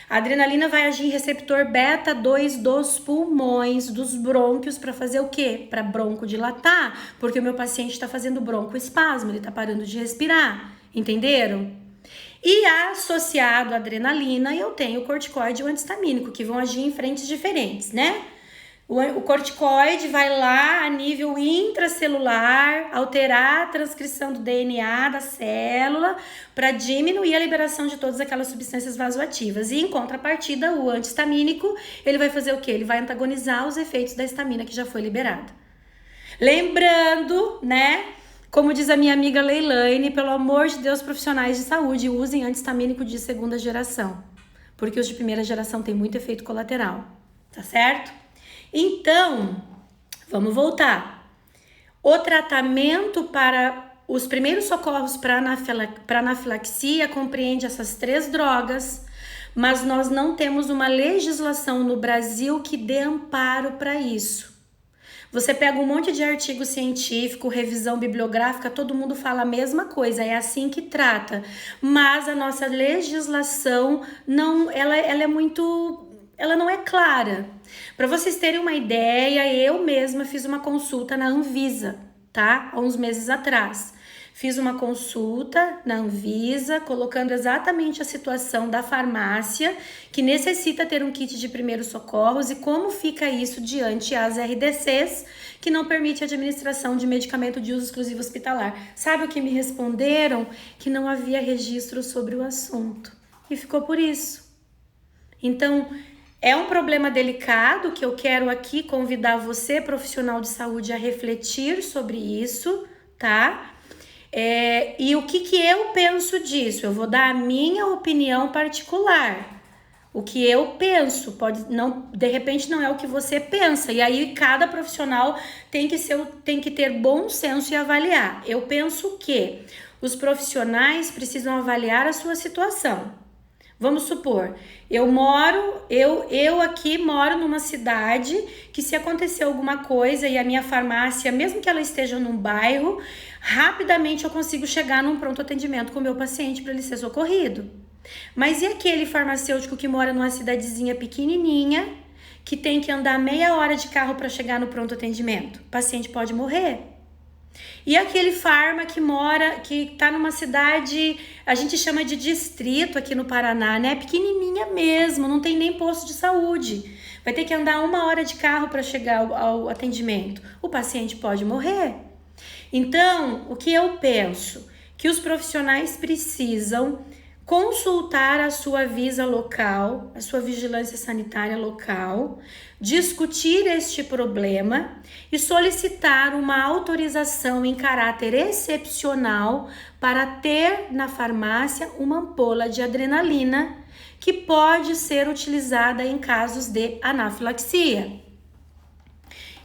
A adrenalina vai agir em receptor beta-2 dos pulmões, dos brônquios, para fazer o quê? Para broncodilatar, porque o meu paciente está fazendo broncoespasmo, ele está parando de respirar. Entenderam? E associado à adrenalina, eu tenho o corticoide e o antihistamínico, que vão agir em frentes diferentes, né? O corticoide vai lá a nível intracelular, alterar a transcrição do DNA da célula para diminuir a liberação de todas aquelas substâncias vasoativas. E em contrapartida, o antihistamínico, ele vai fazer o quê? Ele vai antagonizar os efeitos da histamina que já foi liberada. Lembrando, né? Como diz a minha amiga Leilane, pelo amor de Deus, profissionais de saúde, usem antihistamínico de segunda geração, porque os de primeira geração têm muito efeito colateral, tá certo? Então, vamos voltar. O tratamento para os primeiros socorros para anafilaxia compreende essas 3 drogas, mas nós não temos uma legislação no Brasil que dê amparo para isso. Você pega um monte de artigo científico, revisão bibliográfica, todo mundo fala a mesma coisa, é assim que trata. Mas a nossa legislação ela não é clara. Para vocês terem uma ideia, eu mesma fiz uma consulta na Anvisa, tá? Há uns meses atrás. Fiz uma consulta na Anvisa, colocando exatamente a situação da farmácia, que necessita ter um kit de primeiros socorros e como fica isso diante às RDCs, que não permite a administração de medicamento de uso exclusivo hospitalar. Sabe o que me responderam? Que não havia registro sobre o assunto. E ficou por isso. Então, é um problema delicado que eu quero aqui convidar você, profissional de saúde, a refletir sobre isso, tá? E o que eu penso disso? Eu vou dar a minha opinião particular. O que eu penso, de repente não é o que você pensa. E aí cada profissional tem que ter bom senso e avaliar. Eu penso que os profissionais precisam avaliar a sua situação. Vamos supor, eu aqui moro numa cidade que se acontecer alguma coisa e a minha farmácia, mesmo que ela esteja num bairro, rapidamente eu consigo chegar num pronto atendimento com o meu paciente para ele ser socorrido. Mas e aquele farmacêutico que mora numa cidadezinha pequenininha, que tem que andar meia hora de carro para chegar no pronto atendimento? O paciente pode morrer. E aquele farma que tá numa cidade, a gente chama de distrito aqui no Paraná, né? Pequenininha mesmo, não tem nem posto de saúde. Vai ter que andar 1 hora de carro para chegar ao atendimento. O paciente pode morrer. Então, o que eu penso? Que os profissionais precisam consultar a sua visa local, a sua vigilância sanitária local, discutir este problema e solicitar uma autorização em caráter excepcional para ter na farmácia uma ampola de adrenalina que pode ser utilizada em casos de anafilaxia.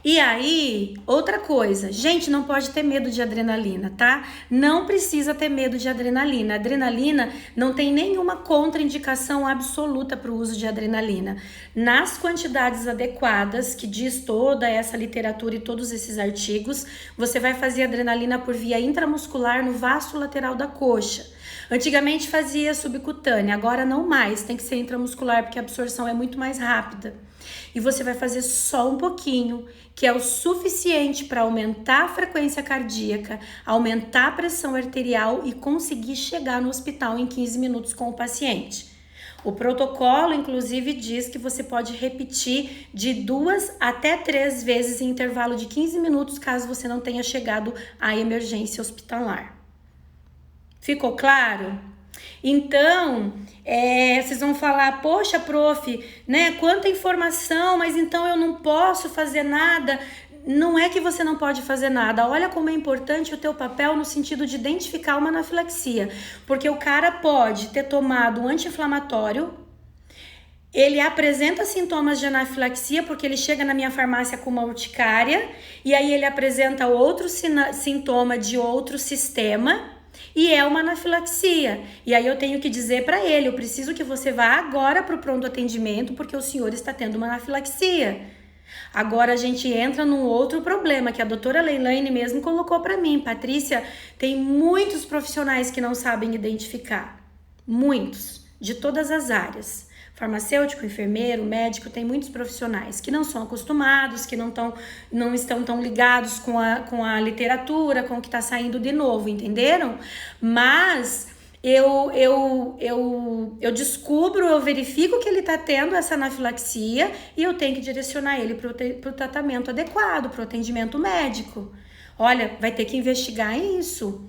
E aí, outra coisa, gente, não pode ter medo de adrenalina, tá? Não precisa ter medo de adrenalina. A adrenalina não tem nenhuma contraindicação absoluta para o uso de adrenalina. Nas quantidades adequadas, que diz toda essa literatura e todos esses artigos, você vai fazer adrenalina por via intramuscular no vasto lateral da coxa. Antigamente fazia subcutânea, agora não mais, tem que ser intramuscular porque a absorção é muito mais rápida. E você vai fazer só um pouquinho, que é o suficiente para aumentar a frequência cardíaca, aumentar a pressão arterial e conseguir chegar no hospital em 15 minutos com o paciente. O protocolo, inclusive, diz que você pode repetir de 2 até 3 vezes em intervalo de 15 minutos, caso você não tenha chegado à emergência hospitalar. Ficou claro? Então, vocês vão falar, poxa, prof, né, quanta informação, mas então eu não posso fazer nada. Não é que você não pode fazer nada. Olha como é importante o teu papel no sentido de identificar uma anafilaxia. Porque o cara pode ter tomado um anti-inflamatório, ele apresenta sintomas de anafilaxia porque ele chega na minha farmácia com uma urticária e aí ele apresenta outro sintoma de outro sistema e é uma anafilaxia. E aí eu tenho que dizer para ele, eu preciso que você vá agora para o pronto atendimento porque o senhor está tendo uma anafilaxia. Agora a gente entra num outro problema que a doutora Leilane mesmo colocou para mim. Patrícia, tem muitos profissionais que não sabem identificar. Muitos, de todas as áreas. Farmacêutico, enfermeiro, médico, tem muitos profissionais que não são acostumados, que não estão tão ligados com a literatura, com o que está saindo de novo, entenderam? Mas eu descubro, eu verifico que ele está tendo essa anafilaxia e eu tenho que direcionar ele para o tratamento adequado, para o atendimento médico. Olha, vai ter que investigar isso.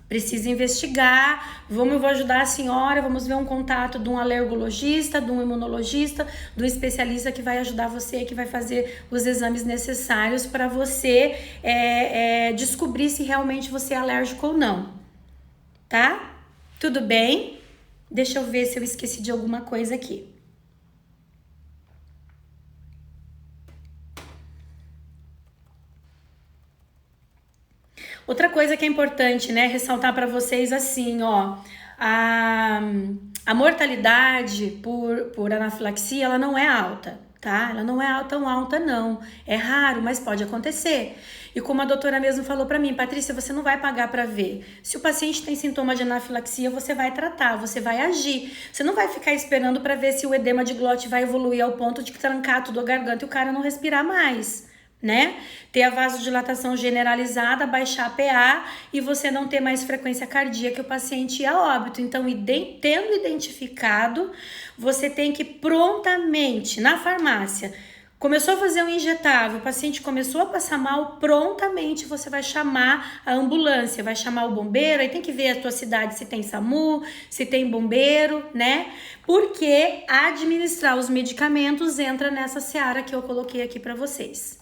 Precisa investigar, eu vou ajudar a senhora, vamos ver um contato de um alergologista, de um imunologista, de um especialista que vai ajudar você, que vai fazer os exames necessários para você descobrir se realmente você é alérgico ou não, tá? Tudo bem? Deixa eu ver se eu esqueci de alguma coisa aqui. Outra coisa que é importante, né, ressaltar para vocês assim, ó, a mortalidade por anafilaxia, ela não é alta, tá? Ela não é tão alta não, é raro, mas pode acontecer. E como a doutora mesmo falou para mim, Patrícia, você não vai pagar para ver. Se o paciente tem sintoma de anafilaxia, você vai tratar, você vai agir. Você não vai ficar esperando para ver se o edema de glote vai evoluir ao ponto de trancar tudo a garganta e o cara não respirar mais, né? Ter a vasodilatação generalizada, baixar a PA e você não ter mais frequência cardíaca e o paciente ir a óbito. Então, tendo identificado, você tem que prontamente, na farmácia, começou a fazer um injetável, o paciente começou a passar mal, prontamente você vai chamar a ambulância, vai chamar o bombeiro, aí tem que ver a tua cidade se tem SAMU, se tem bombeiro, né? Porque administrar os medicamentos entra nessa seara que eu coloquei aqui para vocês.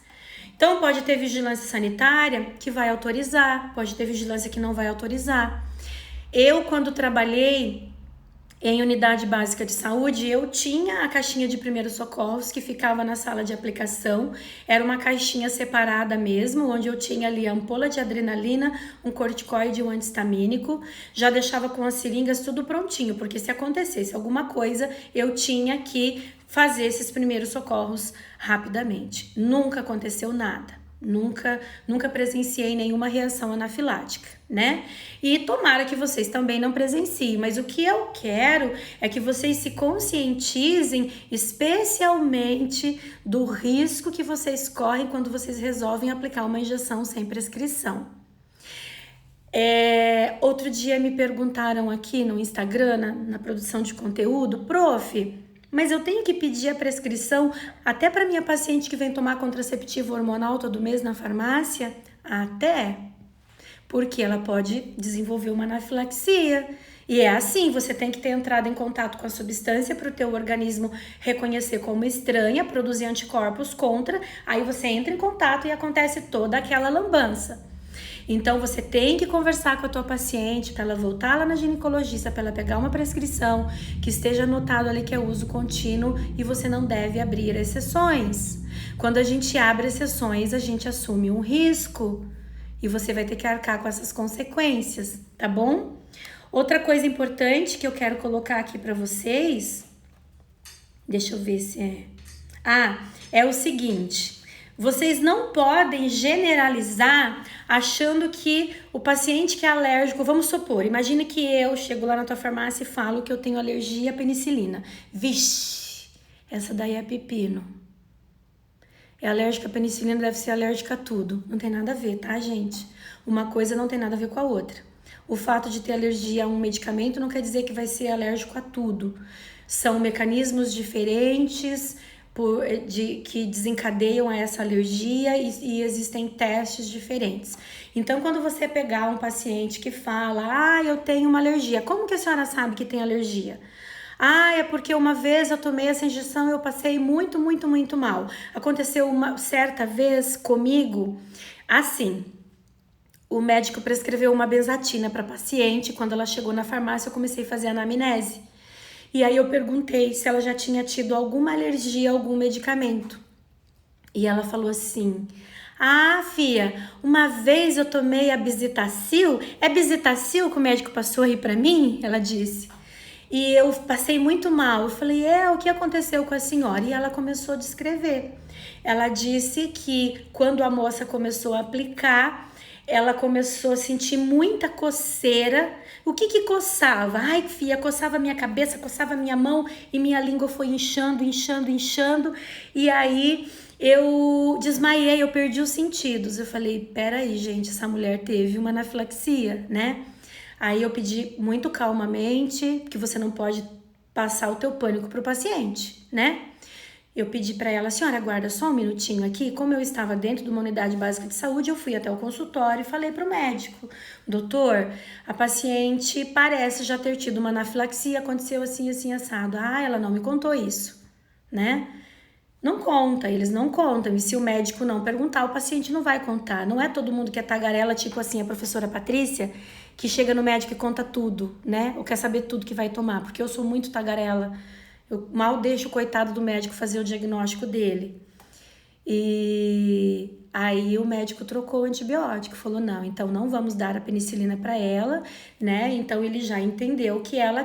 Então, pode ter vigilância sanitária que vai autorizar, pode ter vigilância que não vai autorizar. Eu, quando trabalhei em unidade básica de saúde, eu tinha a caixinha de primeiros socorros que ficava na sala de aplicação. Era uma caixinha separada mesmo, onde eu tinha ali a ampola de adrenalina, um corticoide e um antihistamínico. Já deixava com as seringas tudo prontinho, porque se acontecesse alguma coisa, eu tinha que fazer esses primeiros socorros rapidamente. Nunca aconteceu nada. Nunca presenciei nenhuma reação anafilática, né? E tomara que vocês também não presenciem, mas o que eu quero é que vocês se conscientizem especialmente do risco que vocês correm quando vocês resolvem aplicar uma injeção sem prescrição. Outro dia me perguntaram aqui no Instagram, na produção de conteúdo, prof, mas eu tenho que pedir a prescrição até para minha paciente que vem tomar contraceptivo hormonal todo mês na farmácia? Até, porque ela pode desenvolver uma anafilaxia. E é assim, você tem que ter entrado em contato com a substância para o teu organismo reconhecer como estranha, produzir anticorpos contra, aí você entra em contato e acontece toda aquela lambança. Então, você tem que conversar com a tua paciente para ela voltar lá na ginecologista, para ela pegar uma prescrição que esteja anotado ali que é uso contínuo e você não deve abrir exceções. Quando a gente abre exceções, a gente assume um risco e você vai ter que arcar com essas consequências, tá bom? Outra coisa importante que eu quero colocar aqui para vocês, deixa eu ver se é o seguinte. Vocês não podem generalizar achando que o paciente que é alérgico, vamos supor, imagina que eu chego lá na tua farmácia e falo que eu tenho alergia à penicilina. Vixe, essa daí é pepino. É alérgica à penicilina, deve ser alérgica a tudo. Não tem nada a ver, tá, gente? Uma coisa não tem nada a ver com a outra. O fato de ter alergia a um medicamento não quer dizer que vai ser alérgico a tudo. São mecanismos diferentes que desencadeiam essa alergia e existem testes diferentes. Então, quando você pegar um paciente que fala, eu tenho uma alergia, como que a senhora sabe que tem alergia? É porque uma vez eu tomei essa injeção e eu passei muito, muito, muito mal. Aconteceu uma certa vez comigo, assim, o médico prescreveu uma benzatina para paciente. Quando ela chegou na farmácia, eu comecei a fazer anamnese. E aí eu perguntei se ela já tinha tido alguma alergia a algum medicamento. E ela falou assim, Fia, uma vez eu tomei a Bizitacil. É Bizitacil que o médico passou aí pra mim? Ela disse. E eu passei muito mal. Eu falei, o que aconteceu com a senhora? E ela começou a descrever. Ela disse que quando a moça começou a aplicar, ela começou a sentir muita coceira. O que coçava? Fia, coçava minha cabeça, coçava minha mão e minha língua foi inchando, inchando, inchando. E aí eu desmaiei, eu perdi os sentidos. Eu falei, peraí, gente, essa mulher teve uma anafilaxia, né? Aí eu pedi muito calmamente, que você não pode passar o teu pânico pro paciente, né? Eu pedi para ela, senhora, aguarda só um minutinho aqui. Como eu estava dentro de uma unidade básica de saúde, eu fui até o consultório e falei para o médico, doutor, a paciente parece já ter tido uma anafilaxia, aconteceu assim, assim, assado. Ela não me contou isso, né? Não conta, eles não contam. E se o médico não perguntar, o paciente não vai contar. Não é todo mundo que é tagarela, tipo assim, a professora Patrícia, que chega no médico e conta tudo, né? Ou quer saber tudo que vai tomar, porque eu sou muito tagarela. Eu mal deixo o coitado do médico fazer o diagnóstico dele. E aí o médico trocou o antibiótico, falou, não, então não vamos dar a penicilina para ela, né? Então ele já entendeu que ela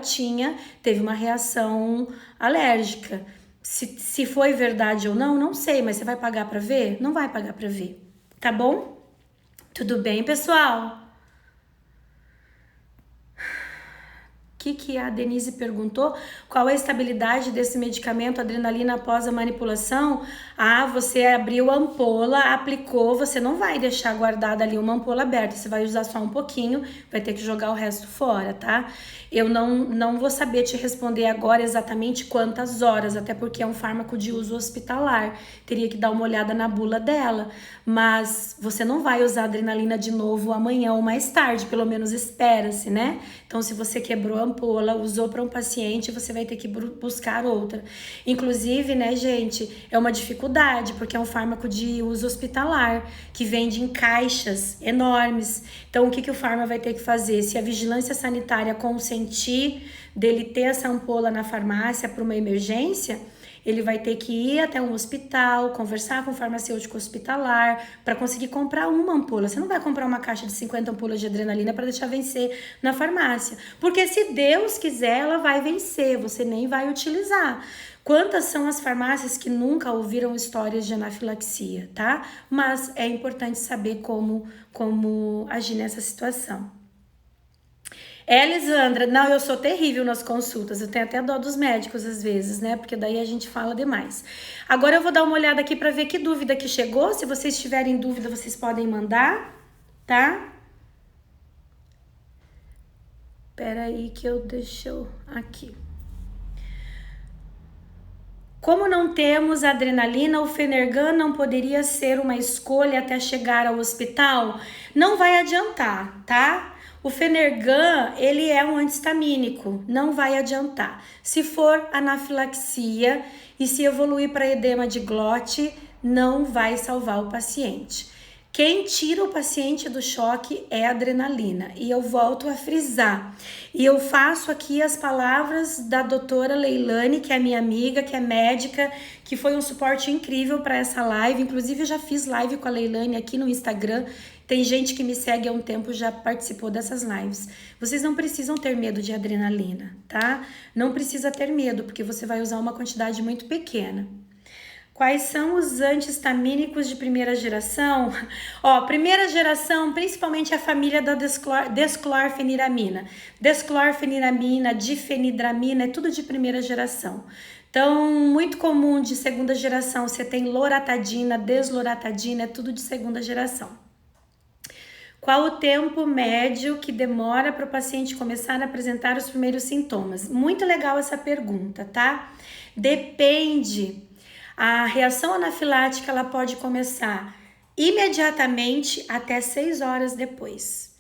teve uma reação alérgica. Se foi verdade ou não, não sei, mas você vai pagar para ver? Não vai pagar para ver, tá bom? Tudo bem, pessoal? Que a Denise perguntou, qual é a estabilidade desse medicamento adrenalina após a manipulação? Você abriu a ampola, aplicou, você não vai deixar guardada ali uma ampola aberta, você vai usar só um pouquinho, vai ter que jogar o resto fora, tá? Eu não vou saber te responder agora exatamente quantas horas, até porque é um fármaco de uso hospitalar, teria que dar uma olhada na bula dela, mas você não vai usar adrenalina de novo amanhã ou mais tarde, pelo menos espera-se, né? Então, se você quebrou a ampola, usou para um paciente, você vai ter que buscar outra. Inclusive, né, gente, é uma dificuldade, porque é um fármaco de uso hospitalar, que vende em caixas enormes. Então, o que o fármaco vai ter que fazer? Se a vigilância sanitária consentir dele ter essa ampola na farmácia para uma emergência, ele vai ter que ir até um hospital, conversar com o farmacêutico hospitalar para conseguir comprar uma ampola. Você não vai comprar uma caixa de 50 ampolas de adrenalina para deixar vencer na farmácia. Porque se Deus quiser, ela vai vencer, você nem vai utilizar. Quantas são as farmácias que nunca ouviram histórias de anafilaxia, tá? Mas é importante saber como agir nessa situação. Elisandra, não, eu sou terrível nas consultas, eu tenho até dó dos médicos às vezes, né, porque daí a gente fala demais. Agora eu vou dar uma olhada aqui para ver que dúvida que chegou, se vocês tiverem dúvida vocês podem mandar, tá? Espera aí que deixa eu aqui. Como não temos adrenalina, o Fenergan não poderia ser uma escolha até chegar ao hospital? Não vai adiantar, tá? O Fenergan, ele é um antihistamínico, não vai adiantar. Se for anafilaxia e se evoluir para edema de glote, não vai salvar o paciente. Quem tira o paciente do choque é a adrenalina. E eu volto a frisar. E eu faço aqui as palavras da doutora Leilane, que é minha amiga, que é médica, que foi um suporte incrível para essa live. Inclusive, eu já fiz live com a Leilane aqui no Instagram. Tem gente que me segue há um tempo, já participou dessas lives. Vocês não precisam ter medo de adrenalina, tá? Não precisa ter medo, porque você vai usar uma quantidade muito pequena. Quais são os antihistamínicos de primeira geração? Primeira geração, principalmente a família da desclorfeniramina. Desclorfeniramina, difenidramina, é tudo de primeira geração. Então, muito comum de segunda geração, você tem loratadina, desloratadina, é tudo de segunda geração. Qual o tempo médio que demora para o paciente começar a apresentar os primeiros sintomas? Muito legal essa pergunta, tá? Depende. A reação anafilática ela pode começar imediatamente até 6 horas depois.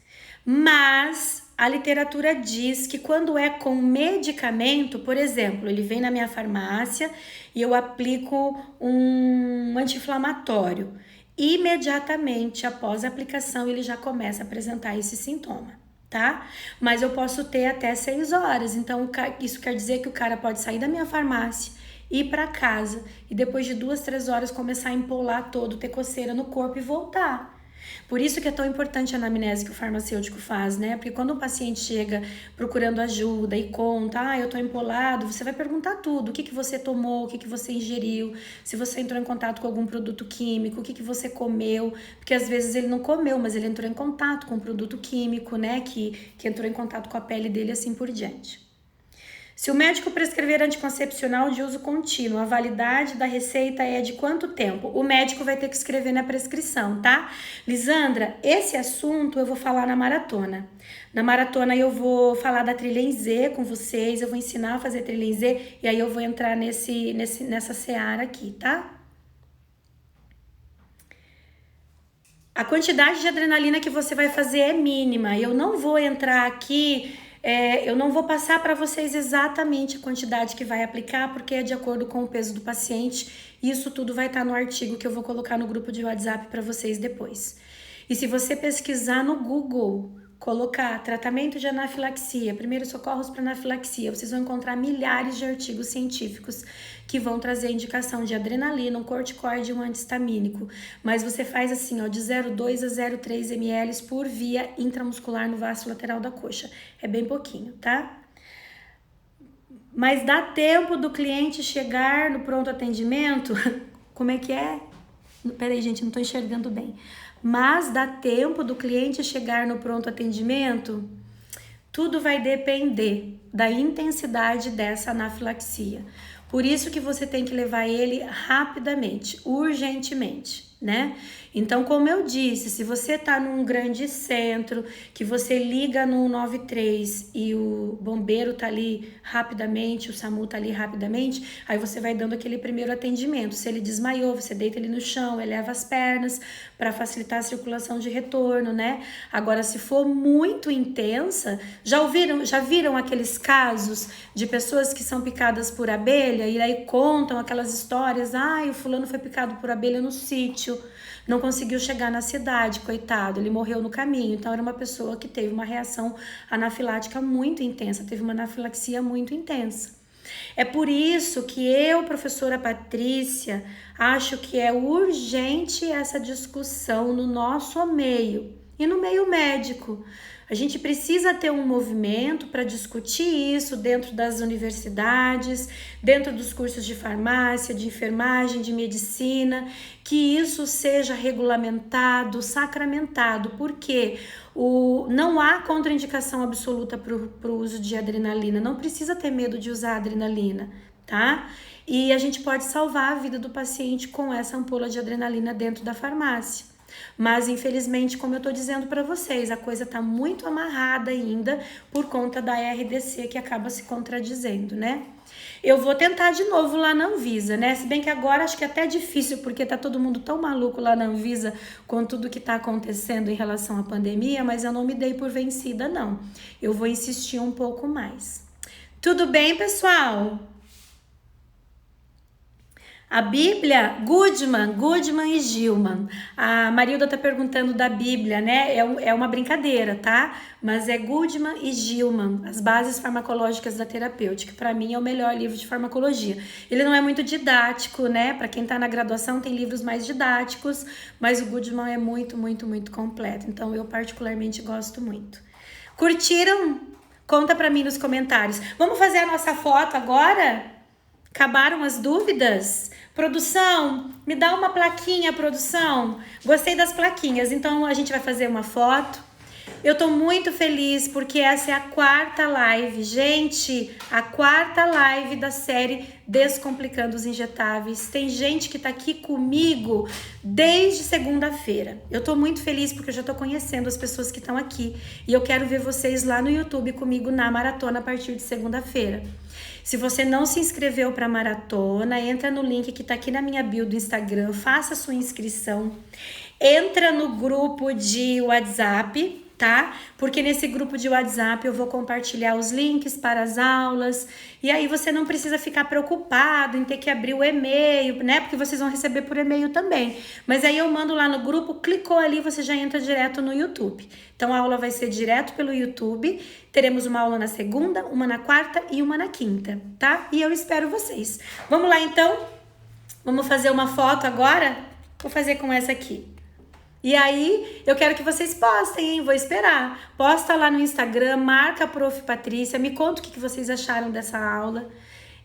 Mas a literatura diz que quando é com medicamento, por exemplo, ele vem na minha farmácia e eu aplico um anti-inflamatório, imediatamente após a aplicação ele já começa a apresentar esse sintoma, tá? Mas eu posso ter até 6 horas, então isso quer dizer que o cara pode sair da minha farmácia, ir para casa e depois de 2, 3 horas começar a empolar todo, ter coceira no corpo e voltar. Por isso que é tão importante a anamnese que o farmacêutico faz, né? Porque quando o paciente chega procurando ajuda e conta, eu tô empolado, você vai perguntar tudo, o que você tomou, o que você ingeriu, se você entrou em contato com algum produto químico, o que você comeu, porque às vezes ele não comeu, mas ele entrou em contato com um produto químico, né? Que entrou em contato com a pele dele, assim por diante. Se o médico prescrever anticoncepcional de uso contínuo, a validade da receita é de quanto tempo? O médico vai ter que escrever na prescrição, tá? Lisandra, esse assunto eu vou falar na maratona. Na maratona eu vou falar da trilha em Z com vocês, eu vou ensinar a fazer trilha em Z e aí eu vou entrar nessa seara aqui, tá? A quantidade de adrenalina que você vai fazer é mínima. Eu não vou entrar aqui... eu não vou passar para vocês exatamente a quantidade que vai aplicar, porque é de acordo com o peso do paciente. Isso tudo vai estar no artigo que eu vou colocar no grupo de WhatsApp para vocês depois. E se você pesquisar no Google, colocar tratamento de anafilaxia, primeiros socorros para anafilaxia, vocês vão encontrar milhares de artigos científicos que vão trazer indicação de adrenalina, um corticoide e um antihistamínico. Mas você faz assim, de 0,2 a 0,3 ml por via intramuscular no vaso lateral da coxa. É bem pouquinho, tá? Mas dá tempo do cliente chegar no pronto atendimento? Como é que é? Peraí, gente, não tô enxergando bem. Mas dá tempo do cliente chegar no pronto atendimento? Tudo vai depender da intensidade dessa anafilaxia. Por isso que você tem que levar ele rapidamente, urgentemente, né? Então, como eu disse, se você tá num grande centro, que você liga no 193 e o bombeiro tá ali rapidamente, o SAMU tá ali rapidamente, aí você vai dando aquele primeiro atendimento. Se ele desmaiou, você deita ele no chão, eleva as pernas para facilitar a circulação de retorno, né? Agora, se for muito intensa, já viram aqueles casos de pessoas que são picadas por abelha e aí contam aquelas histórias, o fulano foi picado por abelha no sítio, não conseguiu chegar na cidade, coitado, ele morreu no caminho. Então era uma pessoa que teve uma reação anafilática muito intensa, teve uma anafilaxia muito intensa. É por isso que eu, professora Patrícia, acho que é urgente essa discussão no nosso meio e no meio médico. A gente precisa ter um movimento para discutir isso dentro das universidades, dentro dos cursos de farmácia, de enfermagem, de medicina, que isso seja regulamentado, sacramentado, porque não há contraindicação absoluta para o uso de adrenalina, não precisa ter medo de usar adrenalina, tá? E a gente pode salvar a vida do paciente com essa ampola de adrenalina dentro da farmácia. Mas infelizmente, como eu tô dizendo para vocês, a coisa tá muito amarrada ainda por conta da RDC que acaba se contradizendo, né? Eu vou tentar de novo lá na Anvisa, né? Se bem que agora acho que é até difícil, porque tá todo mundo tão maluco lá na Anvisa com tudo que tá acontecendo em relação à pandemia, mas eu não me dei por vencida, não. Eu vou insistir um pouco mais. Tudo bem, pessoal? A Bíblia, Goodman e Gilman. A Marilda tá perguntando da Bíblia, né? É uma brincadeira, tá? Mas é Goodman e Gilman, as bases farmacológicas da terapêutica. Para mim é o melhor livro de farmacologia. Ele não é muito didático, né? Para quem tá na graduação tem livros mais didáticos, mas o Goodman é muito, muito, muito completo. Então eu particularmente gosto muito. Curtiram? Conta para mim nos comentários. Vamos fazer a nossa foto agora? Acabaram as dúvidas? Produção, me dá uma plaquinha, produção. Gostei das plaquinhas, então a gente vai fazer uma foto. Eu tô muito feliz porque essa é a 4ª live. Gente, a 4ª live da série Descomplicando os Injetáveis. Tem gente que tá aqui comigo desde segunda-feira. Eu tô muito feliz porque eu já tô conhecendo as pessoas que estão aqui. E eu quero ver vocês lá no YouTube comigo na maratona a partir de segunda-feira. Se você não se inscreveu para a maratona, entra no link que tá aqui na minha bio do Instagram, faça sua inscrição. Entra no grupo de WhatsApp, tá? Porque nesse grupo de WhatsApp eu vou compartilhar os links para as aulas. E aí você não precisa ficar preocupado em ter que abrir o e-mail, né? Porque vocês vão receber por e-mail também. Mas aí eu mando lá no grupo, clicou ali, você já entra direto no YouTube. Então a aula vai ser direto pelo YouTube. Teremos uma aula na segunda, uma na quarta e uma na quinta, tá? E eu espero vocês. Vamos lá então? Vamos fazer uma foto agora? Vou fazer com essa aqui. E aí, eu quero que vocês postem, hein? Vou esperar. Posta lá no Instagram, marca a Prof. Patrícia, me conta o que vocês acharam dessa aula.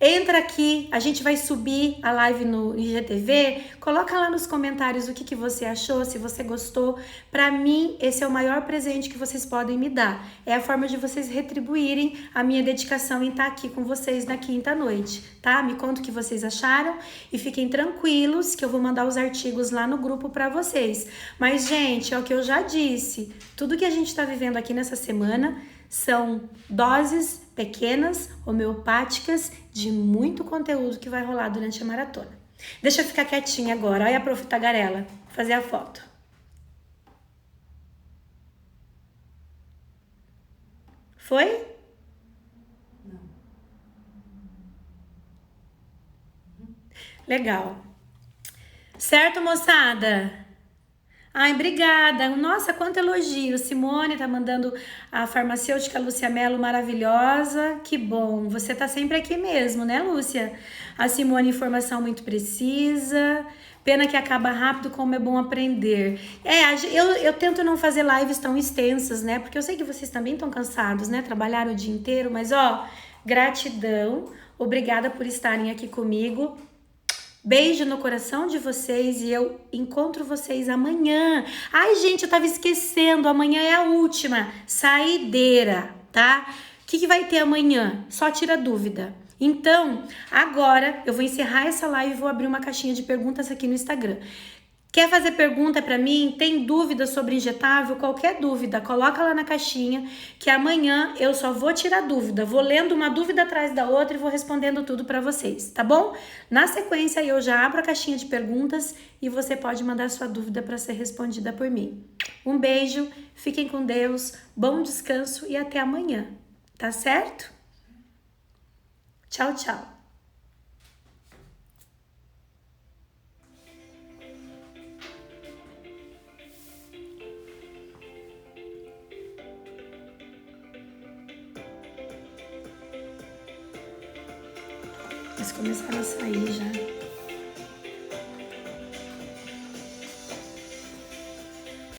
Entra aqui, a gente vai subir a live no IGTV, coloca lá nos comentários o que você achou, se você gostou. Pra mim, esse é o maior presente que vocês podem me dar. É a forma de vocês retribuírem a minha dedicação em estar aqui com vocês na quinta noite, tá? Me conta o que vocês acharam e fiquem tranquilos que eu vou mandar os artigos lá no grupo pra vocês. Mas, gente, é o que eu já disse, tudo que a gente tá vivendo aqui nessa semana são doses pequenas, homeopáticas, de muito conteúdo que vai rolar durante a maratona. Deixa eu ficar quietinha agora. Olha a Prof. Tagarela, fazer a foto. Foi? Não. Legal. Certo, moçada? Ai, obrigada. Nossa, quanto elogio. Simone tá mandando a farmacêutica Lúcia Mello maravilhosa. Que bom. Você tá sempre aqui mesmo, né, Lúcia? A Simone, informação muito precisa. Pena que acaba rápido, como é bom aprender. Eu tento não fazer lives tão extensas, né? Porque eu sei que vocês também estão cansados, né? Trabalharam o dia inteiro, mas gratidão. Obrigada por estarem aqui comigo. Beijo no coração de vocês e eu encontro vocês amanhã. Ai, gente, eu tava esquecendo, amanhã é a última saideira, tá? O que vai ter amanhã? Só tira dúvida. Então, agora eu vou encerrar essa live e vou abrir uma caixinha de perguntas aqui no Instagram. Quer fazer pergunta para mim? Tem dúvida sobre injetável? Qualquer dúvida, coloca lá na caixinha que amanhã eu só vou tirar dúvida. Vou lendo uma dúvida atrás da outra e vou respondendo tudo para vocês, tá bom? Na sequência eu já abro a caixinha de perguntas e você pode mandar sua dúvida para ser respondida por mim. Um beijo, fiquem com Deus, bom descanso e até amanhã, tá certo? Tchau, tchau. Eles começaram a sair já.